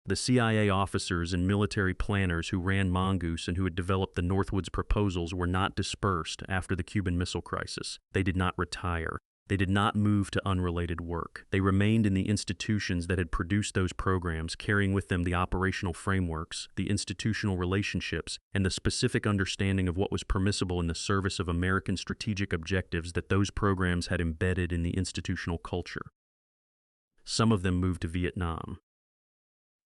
The CIA officers and military planners who ran Mongoose and who had developed the Northwoods proposals were not dispersed after the Cuban Missile Crisis. They did not retire. They did not move to unrelated work. They remained in the institutions that had produced those programs, carrying with them the operational frameworks, the institutional relationships, and the specific understanding of what was permissible in the service of American strategic objectives that those programs had embedded in the institutional culture. Some of them moved to Vietnam.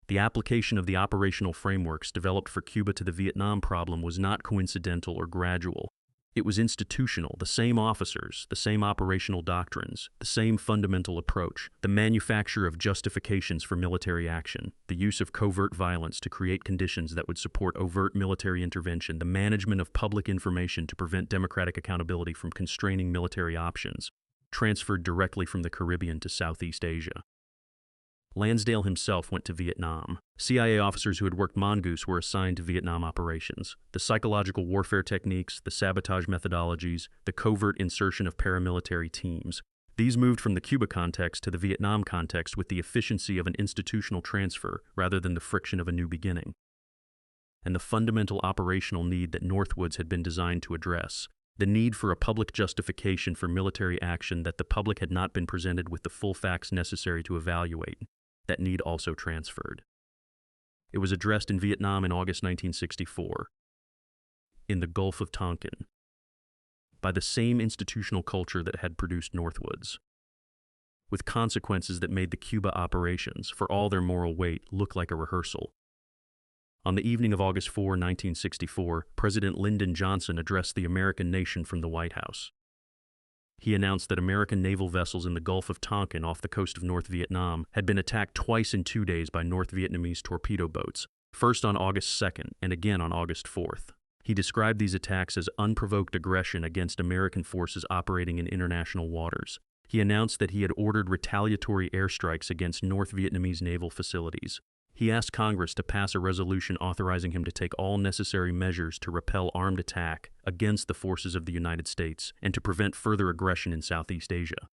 The application of the operational frameworks developed for Cuba to the Vietnam problem was not coincidental or gradual. It was institutional, the same officers, the same operational doctrines, the same fundamental approach, the manufacture of justifications for military action, the use of covert violence to create conditions that would support overt military intervention, the management of public information to prevent democratic accountability from constraining military options, transferred directly from the Caribbean to Southeast Asia. Lansdale himself went to Vietnam. CIA officers who had worked Mongoose were assigned to Vietnam operations. The psychological warfare techniques, the sabotage methodologies, the covert insertion of paramilitary teams. These moved from the Cuba context to the Vietnam context with the efficiency of an institutional transfer rather than the friction of a new beginning. And the fundamental operational need that Northwoods had been designed to address, the need for a public justification for military action that the public had not been presented with the full facts necessary to evaluate. That need also transferred. It was addressed in Vietnam in August 1964, in the Gulf of Tonkin, by the same institutional culture that had produced Northwoods, with consequences that made the Cuba operations, for all their moral weight, look like a rehearsal. On the evening of August 4, 1964, President Lyndon Johnson addressed the American nation from the White House. He announced that American naval vessels in the Gulf of Tonkin off the coast of North Vietnam had been attacked twice in 2 days by North Vietnamese torpedo boats, first on August 2nd and again on August 4th. He described these attacks as unprovoked aggression against American forces operating in international waters. He announced that he had ordered retaliatory airstrikes against North Vietnamese naval facilities. He asked Congress to pass a resolution authorizing him to take all necessary measures to repel armed attack against the forces of the United States and to prevent further aggression in Southeast Asia.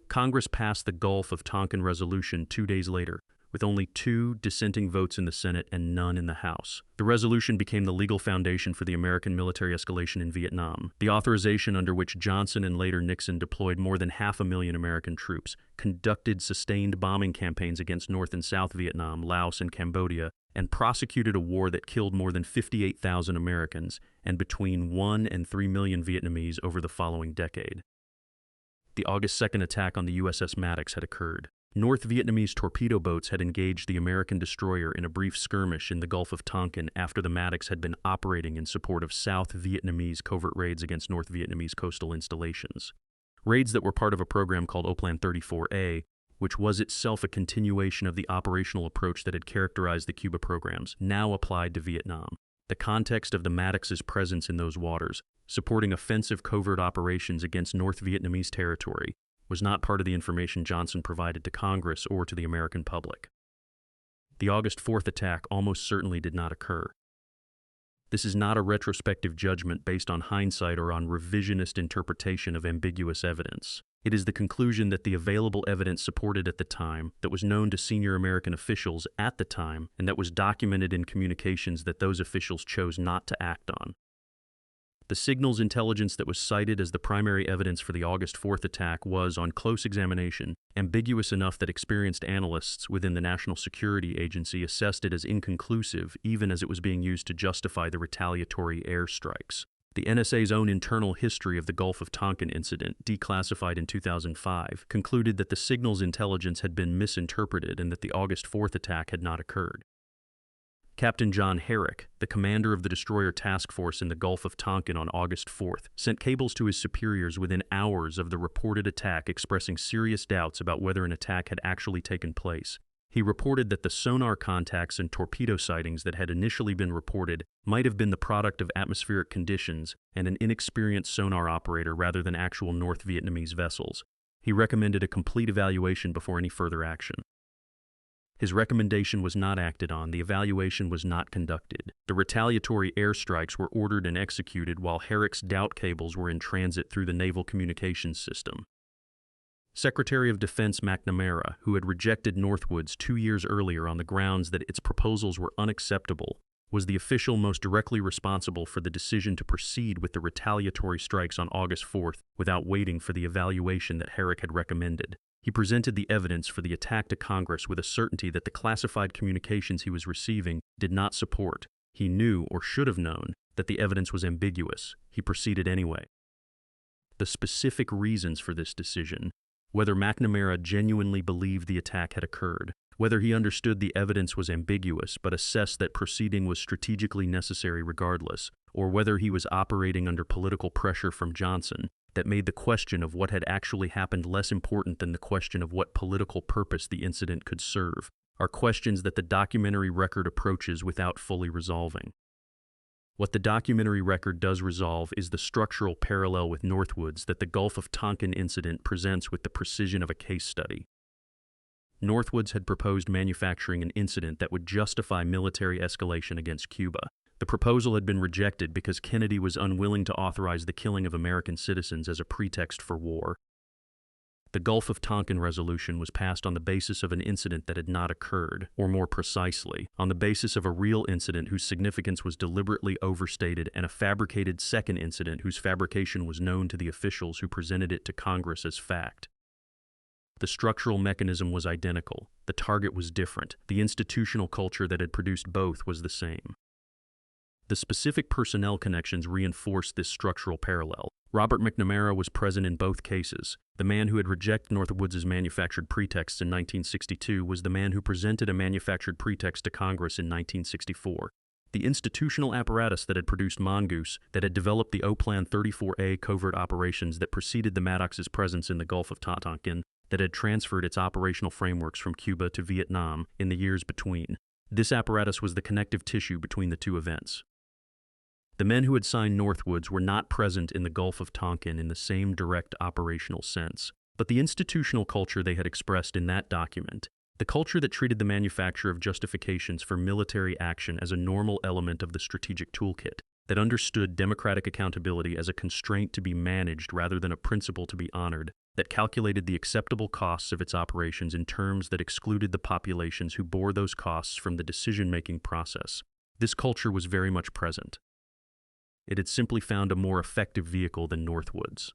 Congress passed the Gulf of Tonkin resolution 2 days later, with only 2 dissenting votes in the Senate and none in the House. The resolution became the legal foundation for the American military escalation in Vietnam, the authorization under which Johnson and later Nixon deployed more than 500,000 American troops, conducted sustained bombing campaigns against North and South Vietnam, Laos, and Cambodia, and prosecuted a war that killed more than 58,000 Americans and between 1 and 3 million Vietnamese over the following decade. The August 2nd attack on the USS Maddox had occurred. North Vietnamese torpedo boats had engaged the American destroyer in a brief skirmish in the Gulf of Tonkin after the Maddox had been operating in support of South Vietnamese covert raids against North Vietnamese coastal installations. Raids that were part of a program called Oplan 34A, which was itself a continuation of the operational approach that had characterized the Cuba programs, now applied to Vietnam. The context of the Maddox's presence in those waters, supporting offensive covert operations against North Vietnamese territory, was not part of the information Johnson provided to Congress or to the American public. The August 4th attack almost certainly did not occur. This is not a retrospective judgment based on hindsight or on revisionist interpretation of ambiguous evidence. It is the conclusion that the available evidence supported at the time, that was known to senior American officials at the time, and that was documented in communications that those officials chose not to act on. The signals intelligence that was cited as the primary evidence for the August 4th attack was, on close examination, ambiguous enough that experienced analysts within the National Security Agency assessed it as inconclusive, even as it was being used to justify the retaliatory airstrikes. The NSA's own internal history of the Gulf of Tonkin incident, declassified in 2005, concluded that the signals intelligence had been misinterpreted and that the August 4th attack had not occurred. Captain John Herrick, the commander of the destroyer task force in the Gulf of Tonkin on August 4th, sent cables to his superiors within hours of the reported attack expressing serious doubts about whether an attack had actually taken place. He reported that the sonar contacts and torpedo sightings that had initially been reported might have been the product of atmospheric conditions and an inexperienced sonar operator rather than actual North Vietnamese vessels. He recommended a complete evaluation before any further action. His recommendation was not acted on, the evaluation was not conducted. The retaliatory airstrikes were ordered and executed while Herrick's doubt cables were in transit through the naval communications system. Secretary of Defense McNamara, who had rejected Northwoods 2 years earlier on the grounds that its proposals were unacceptable, was the official most directly responsible for the decision to proceed with the retaliatory strikes on August 4th without waiting for the evaluation that Herrick had recommended. He presented the evidence for the attack to Congress with a certainty that the classified communications he was receiving did not support. He knew, or should have known, that the evidence was ambiguous. He proceeded anyway. The specific reasons for this decision, whether McNamara genuinely believed the attack had occurred, whether he understood the evidence was ambiguous but assessed that proceeding was strategically necessary regardless, or whether he was operating under political pressure from Johnson, that made the question of what had actually happened less important than the question of what political purpose the incident could serve, are questions that the documentary record approaches without fully resolving. What the documentary record does resolve is the structural parallel with Northwoods that the Gulf of Tonkin incident presents with the precision of a case study. Northwoods had proposed manufacturing an incident that would justify military escalation against Cuba. The proposal had been rejected because Kennedy was unwilling to authorize the killing of American citizens as a pretext for war. The Gulf of Tonkin resolution was passed on the basis of an incident that had not occurred, or more precisely, on the basis of a real incident whose significance was deliberately overstated and a fabricated second incident whose fabrication was known to the officials who presented it to Congress as fact. The structural mechanism was identical, the target was different, the institutional culture that had produced both was the same. The specific personnel connections reinforced this structural parallel. Robert McNamara was present in both cases. The man who had rejected Northwoods' manufactured pretexts in 1962 was the man who presented a manufactured pretext to Congress in 1964. The institutional apparatus that had produced Mongoose, that had developed the O-Plan 34A covert operations that preceded the Maddox's presence in the Gulf of Tonkin, that had transferred its operational frameworks from Cuba to Vietnam in the years between. This apparatus was the connective tissue between the two events. The men who had signed Northwoods were not present in the Gulf of Tonkin in the same direct operational sense, but the institutional culture they had expressed in that document, the culture that treated the manufacture of justifications for military action as a normal element of the strategic toolkit, that understood democratic accountability as a constraint to be managed rather than a principle to be honored, that calculated the acceptable costs of its operations in terms that excluded the populations who bore those costs from the decision-making process. This culture was very much present. It had simply found a more effective vehicle than Northwoods.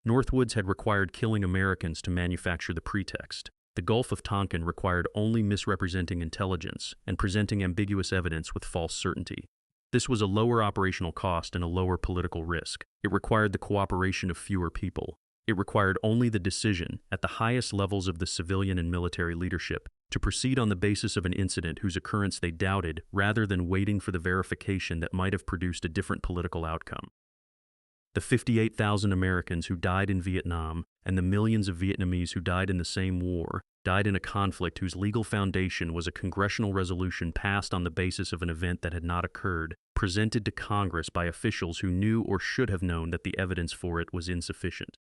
Northwoods had required killing Americans to manufacture the pretext. The Gulf of Tonkin required only misrepresenting intelligence and presenting ambiguous evidence with false certainty. This was a lower operational cost and a lower political risk. It required the cooperation of fewer people. It required only the decision, at the highest levels of the civilian and military leadership, to proceed on the basis of an incident whose occurrence they doubted, rather than waiting for the verification that might have produced a different political outcome. The 58,000 Americans who died in Vietnam and the millions of Vietnamese who died in the same war died in a conflict whose legal foundation was a congressional resolution passed on the basis of an event that had not occurred, presented to Congress by officials who knew or should have known that the evidence for it was insufficient.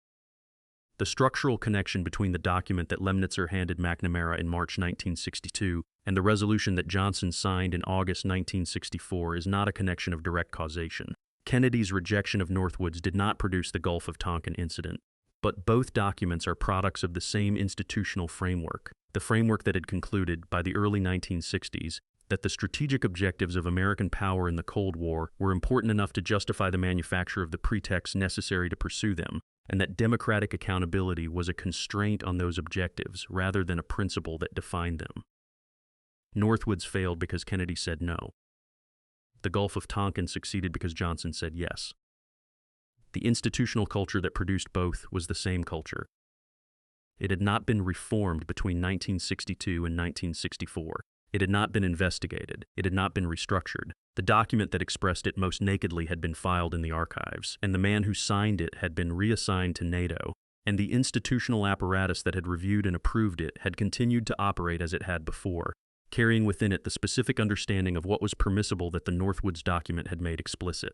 The structural connection between the document that Lemnitzer handed McNamara in March 1962 and the resolution that Johnson signed in August 1964 is not a connection of direct causation. Kennedy's rejection of Northwoods did not produce the Gulf of Tonkin incident, but both documents are products of the same institutional framework, the framework that had concluded, by the early 1960s, that the strategic objectives of American power in the Cold War were important enough to justify the manufacture of the pretexts necessary to pursue them, and that democratic accountability was a constraint on those objectives rather than a principle that defined them. Northwoods failed because Kennedy said no. The Gulf of Tonkin succeeded because Johnson said yes. The institutional culture that produced both was the same culture. It had not been reformed between 1962 and 1964. It had not been investigated. It had not been restructured. The document that expressed it most nakedly had been filed in the archives, and the man who signed it had been reassigned to NATO, and the institutional apparatus that had reviewed and approved it had continued to operate as it had before, carrying within it the specific understanding of what was permissible that the Northwoods document had made explicit.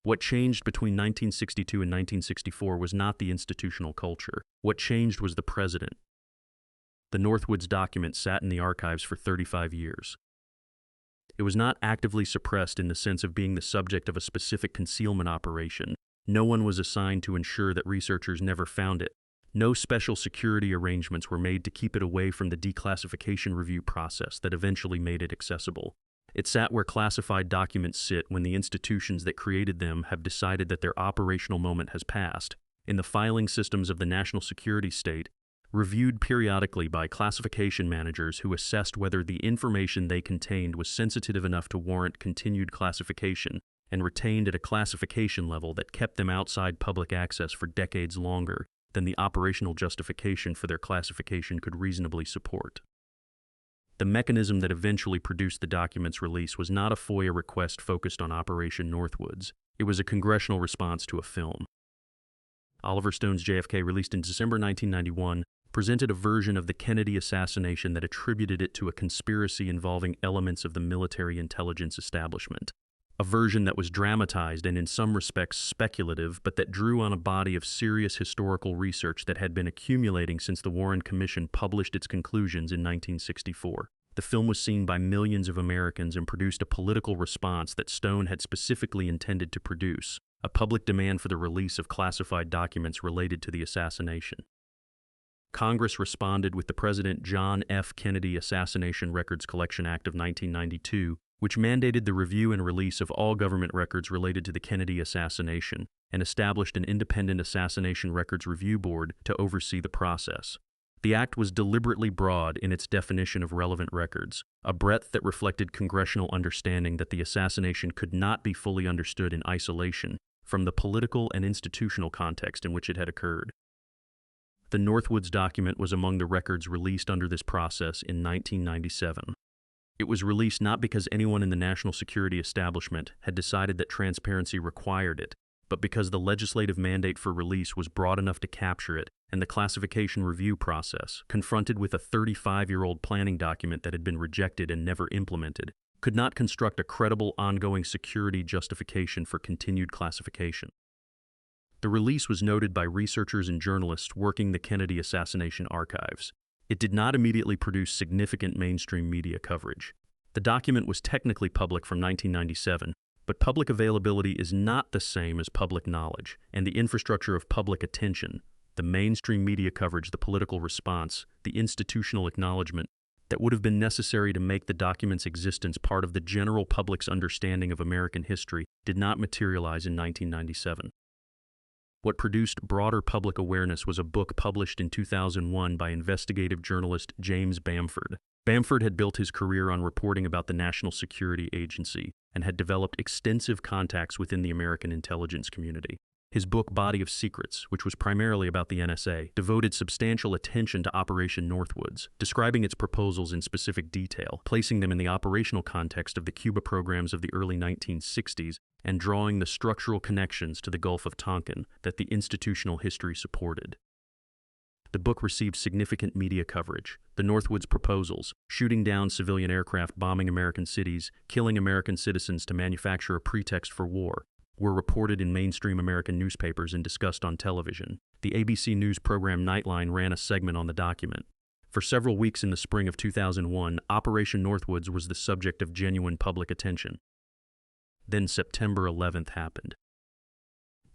What changed between 1962 and 1964 was not the institutional culture. What changed was the president. The Northwoods document sat in the archives for 35 years. It was not actively suppressed in the sense of being the subject of a specific concealment operation. No one was assigned to ensure that researchers never found it. No special security arrangements were made to keep it away from the declassification review process that eventually made it accessible. It sat where classified documents sit when the institutions that created them have decided that their operational moment has passed, in the filing systems of the national security state, reviewed periodically by classification managers who assessed whether the information they contained was sensitive enough to warrant continued classification, and retained at a classification level that kept them outside public access for decades longer than the operational justification for their classification could reasonably support. The mechanism that eventually produced the document's release was not a FOIA request focused on Operation Northwoods. It was a congressional response to a film. Oliver Stone's JFK, released in December 1991, presented a version of the Kennedy assassination that attributed it to a conspiracy involving elements of the military intelligence establishment. A version that was dramatized and in some respects speculative, but that drew on a body of serious historical research that had been accumulating since the Warren Commission published its conclusions in 1964. The film was seen by millions of Americans and produced a political response that Stone had specifically intended to produce, a public demand for the release of classified documents related to the assassination. Congress responded with the President John F. Kennedy Assassination Records Collection Act of 1992, which mandated the review and release of all government records related to the Kennedy assassination, and established an independent Assassination Records Review Board to oversee the process. The act was deliberately broad in its definition of relevant records, a breadth that reflected congressional understanding that the assassination could not be fully understood in isolation from the political and institutional context in which it had occurred. The Northwoods document was among the records released under this process in 1997. It was released not because anyone in the national security establishment had decided that transparency required it, but because the legislative mandate for release was broad enough to capture it, and the classification review process, confronted with a 35-year-old planning document that had been rejected and never implemented, could not construct a credible ongoing security justification for continued classification. The release was noted by researchers and journalists working the Kennedy assassination archives. It did not immediately produce significant mainstream media coverage. The document was technically public from 1997, but public availability is not the same as public knowledge, and the infrastructure of public attention, the mainstream media coverage, the political response, the institutional acknowledgement that would have been necessary to make the document's existence part of the general public's understanding of American history did not materialize in 1997. What produced broader public awareness was a book published in 2001 by investigative journalist James Bamford. Bamford had built his career on reporting about the National Security Agency and had developed extensive contacts within the American intelligence community. His book, Body of Secrets, which was primarily about the NSA, devoted substantial attention to Operation Northwoods, describing its proposals in specific detail, placing them in the operational context of the Cuba programs of the early 1960s, and drawing the structural connections to the Gulf of Tonkin that the institutional history supported. The book received significant media coverage. The Northwoods proposals, shooting down civilian aircraft bombing American cities, killing American citizens to manufacture a pretext for war, were reported in mainstream American newspapers and discussed on television. The ABC News program Nightline ran a segment on the document. For several weeks in the spring of 2001, Operation Northwoods was the subject of genuine public attention. Then September 11th happened.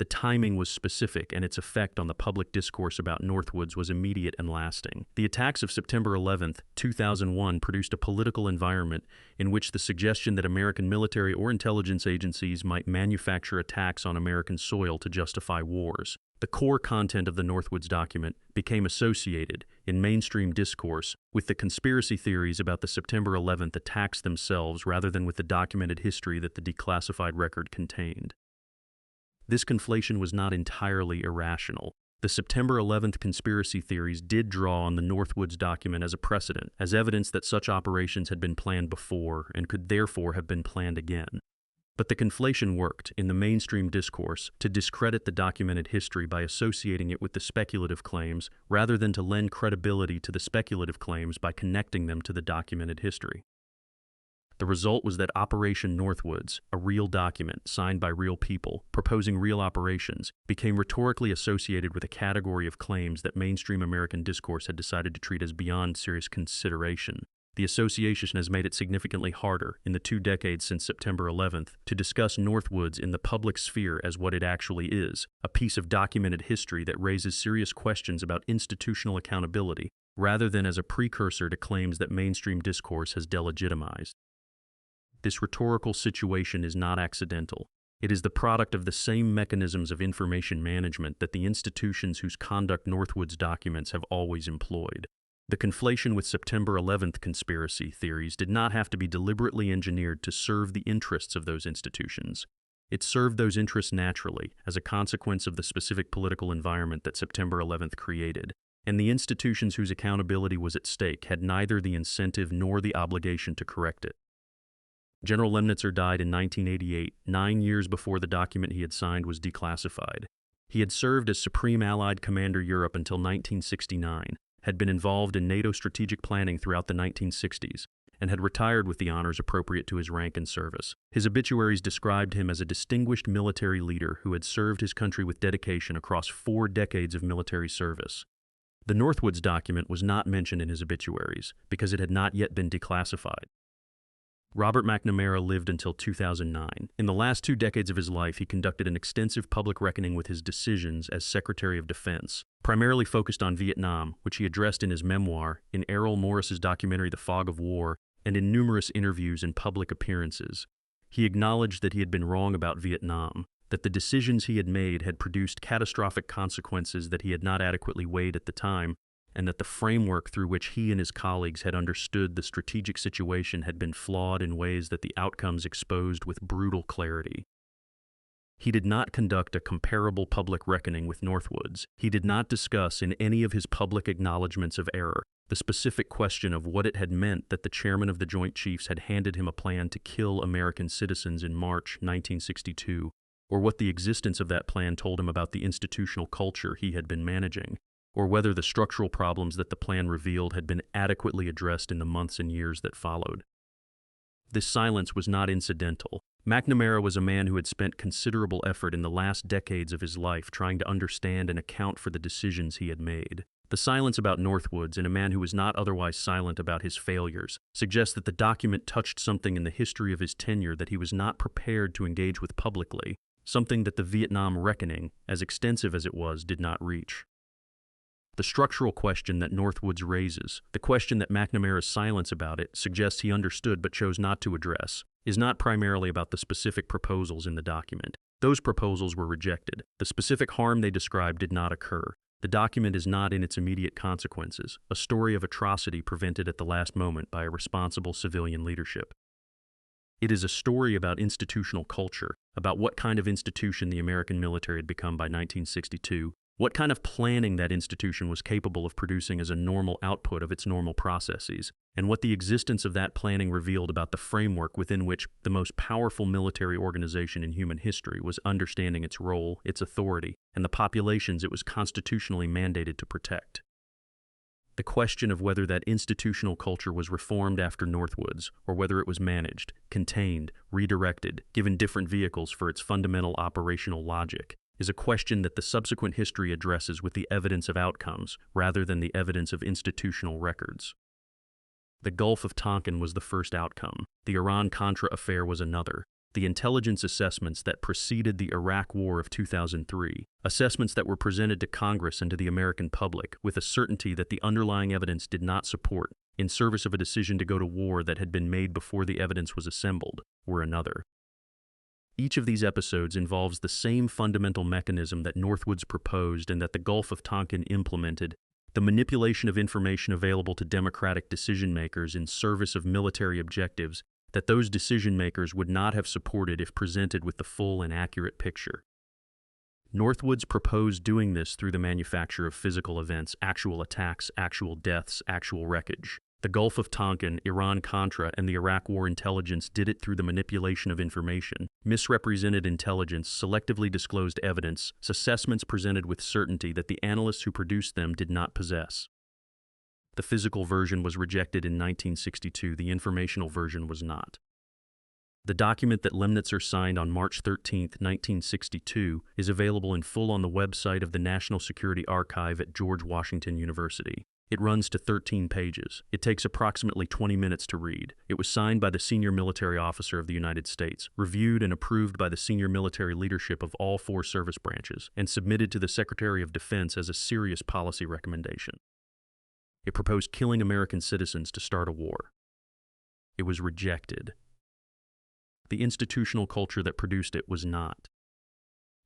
The timing was specific, and its effect on the public discourse about Northwoods was immediate and lasting. The attacks of September 11, 2001 produced a political environment in which the suggestion that American military or intelligence agencies might manufacture attacks on American soil to justify wars. The core content of the Northwoods document became associated, in mainstream discourse, with the conspiracy theories about the September 11th attacks themselves rather than with the documented history that the declassified record contained. This conflation was not entirely irrational. The September 11th conspiracy theories did draw on the Northwoods document as a precedent, as evidence that such operations had been planned before and could therefore have been planned again. But the conflation worked, in the mainstream discourse, to discredit the documented history by associating it with the speculative claims, rather than to lend credibility to the speculative claims by connecting them to the documented history. The result was that Operation Northwoods, a real document signed by real people, proposing real operations, became rhetorically associated with a category of claims that mainstream American discourse had decided to treat as beyond serious consideration. The association has made it significantly harder, in the 2 decades since September 11th, to discuss Northwoods in the public sphere as what it actually is, a piece of documented history that raises serious questions about institutional accountability, rather than as a precursor to claims that mainstream discourse has delegitimized. This rhetorical situation is not accidental. It is the product of the same mechanisms of information management that the institutions whose conduct Northwoods documents have always employed. The conflation with September 11th conspiracy theories did not have to be deliberately engineered to serve the interests of those institutions. It served those interests naturally, as a consequence of the specific political environment that September 11th created, and the institutions whose accountability was at stake had neither the incentive nor the obligation to correct it. General Lemnitzer died in 1988, 9 years before the document he had signed was declassified. He had served as Supreme Allied Commander Europe until 1969, had been involved in NATO strategic planning throughout the 1960s, and had retired with the honors appropriate to his rank and service. His obituaries described him as a distinguished military leader who had served his country with dedication across 4 decades of military service. The Northwoods document was not mentioned in his obituaries because it had not yet been declassified. Robert McNamara lived until 2009. In the last 2 decades of his life, he conducted an extensive public reckoning with his decisions as Secretary of Defense, primarily focused on Vietnam, which he addressed in his memoir, in Errol Morris's documentary The Fog of War, and in numerous interviews and public appearances. He acknowledged that he had been wrong about Vietnam, that the decisions he had made had produced catastrophic consequences that he had not adequately weighed at the time, and that the framework through which he and his colleagues had understood the strategic situation had been flawed in ways that the outcomes exposed with brutal clarity. He did not conduct a comparable public reckoning with Northwoods. He did not discuss in any of his public acknowledgments of error the specific question of what it had meant that the chairman of the Joint Chiefs had handed him a plan to kill American citizens in March 1962, or what the existence of that plan told him about the institutional culture he had been managing, or whether the structural problems that the plan revealed had been adequately addressed in the months and years that followed. This silence was not incidental. McNamara was a man who had spent considerable effort in the last decades of his life trying to understand and account for the decisions he had made. The silence about Northwoods, in a man who was not otherwise silent about his failures, suggests that the document touched something in the history of his tenure that he was not prepared to engage with publicly, something that the Vietnam reckoning, as extensive as it was, did not reach. The structural question that Northwoods raises, the question that McNamara's silence about it suggests he understood but chose not to address, is not primarily about the specific proposals in the document. Those proposals were rejected. The specific harm they described did not occur. The document is not in its immediate consequences, a story of atrocity prevented at the last moment by a responsible civilian leadership. It is a story about institutional culture, about what kind of institution the American military had become by 1962, what kind of planning that institution was capable of producing as a normal output of its normal processes, and what the existence of that planning revealed about the framework within which the most powerful military organization in human history was understanding its role, its authority, and the populations it was constitutionally mandated to protect. The question of whether that institutional culture was reformed after Northwoods, or whether it was managed, contained, redirected, given different vehicles for its fundamental operational logic, is a question that the subsequent history addresses with the evidence of outcomes rather than the evidence of institutional records. The Gulf of Tonkin was the first outcome. The Iran-Contra affair was another. the intelligence assessments that preceded the Iraq War of 2003, assessments that were presented to Congress and to the American public with a certainty that the underlying evidence did not support, in service of a decision to go to war that had been made before the evidence was assembled, were another. Each of these episodes involves the same fundamental mechanism that Northwoods proposed and that the Gulf of Tonkin implemented: the manipulation of information available to democratic decision-makers in service of military objectives that those decision-makers would not have supported if presented with the full and accurate picture. Northwoods proposed doing this through the manufacture of physical events, actual attacks, actual deaths, actual wreckage. The Gulf of Tonkin, Iran-Contra, and the Iraq War intelligence did it through the manipulation of information, misrepresented intelligence, selectively disclosed evidence, assessments presented with certainty that the analysts who produced them did not possess. The physical version was rejected in 1962, the informational version was not. The document that Lemnitzer signed on March 13, 1962, is available in full on the website of the National Security Archive at George Washington University. It runs to 13 pages. It takes approximately 20 minutes to read. It was signed by the senior military officer of the United States, reviewed and approved by the senior military leadership of all 4 service branches, and submitted to the Secretary of Defense as a serious policy recommendation. It proposed killing American citizens to start a war. It was rejected. The institutional culture that produced it was not.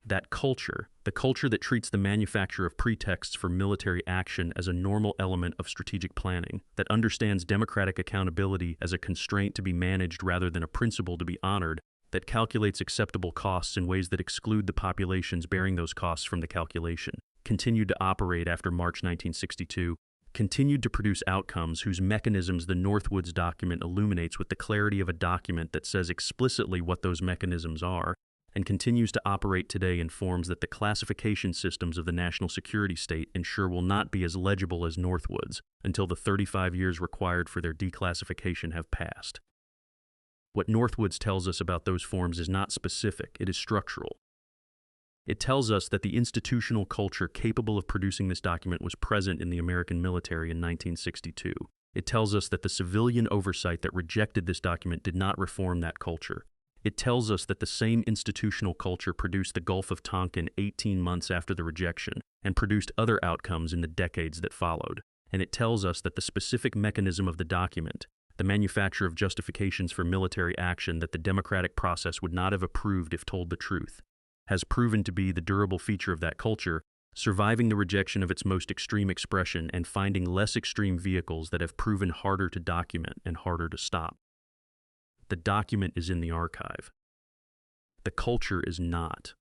That culture, the culture that treats the manufacture of pretexts for military action as a normal element of strategic planning, that understands democratic accountability as a constraint to be managed rather than a principle to be honored, that calculates acceptable costs in ways that exclude the populations bearing those costs from the calculation, continued to operate after March 1962, continued to produce outcomes whose mechanisms the Northwoods document illuminates with the clarity of a document that says explicitly what those mechanisms are, and continues to operate today in forms that the classification systems of the national security state ensure will not be as legible as Northwoods until the 35 years required for their declassification have passed. What Northwoods tells us about those forms is not specific, it is structural. It tells us that the institutional culture capable of producing this document was present in the American military in 1962. It tells us that the civilian oversight that rejected this document did not reform that culture. It tells us that the same institutional culture produced the Gulf of Tonkin 18 months after the rejection and produced other outcomes in the decades that followed. And it tells us that the specific mechanism of the document, the manufacture of justifications for military action that the democratic process would not have approved if told the truth, has proven to be the durable feature of that culture, surviving the rejection of its most extreme expression and finding less extreme vehicles that have proven harder to document and harder to stop. The document is in the archive. The culture is not.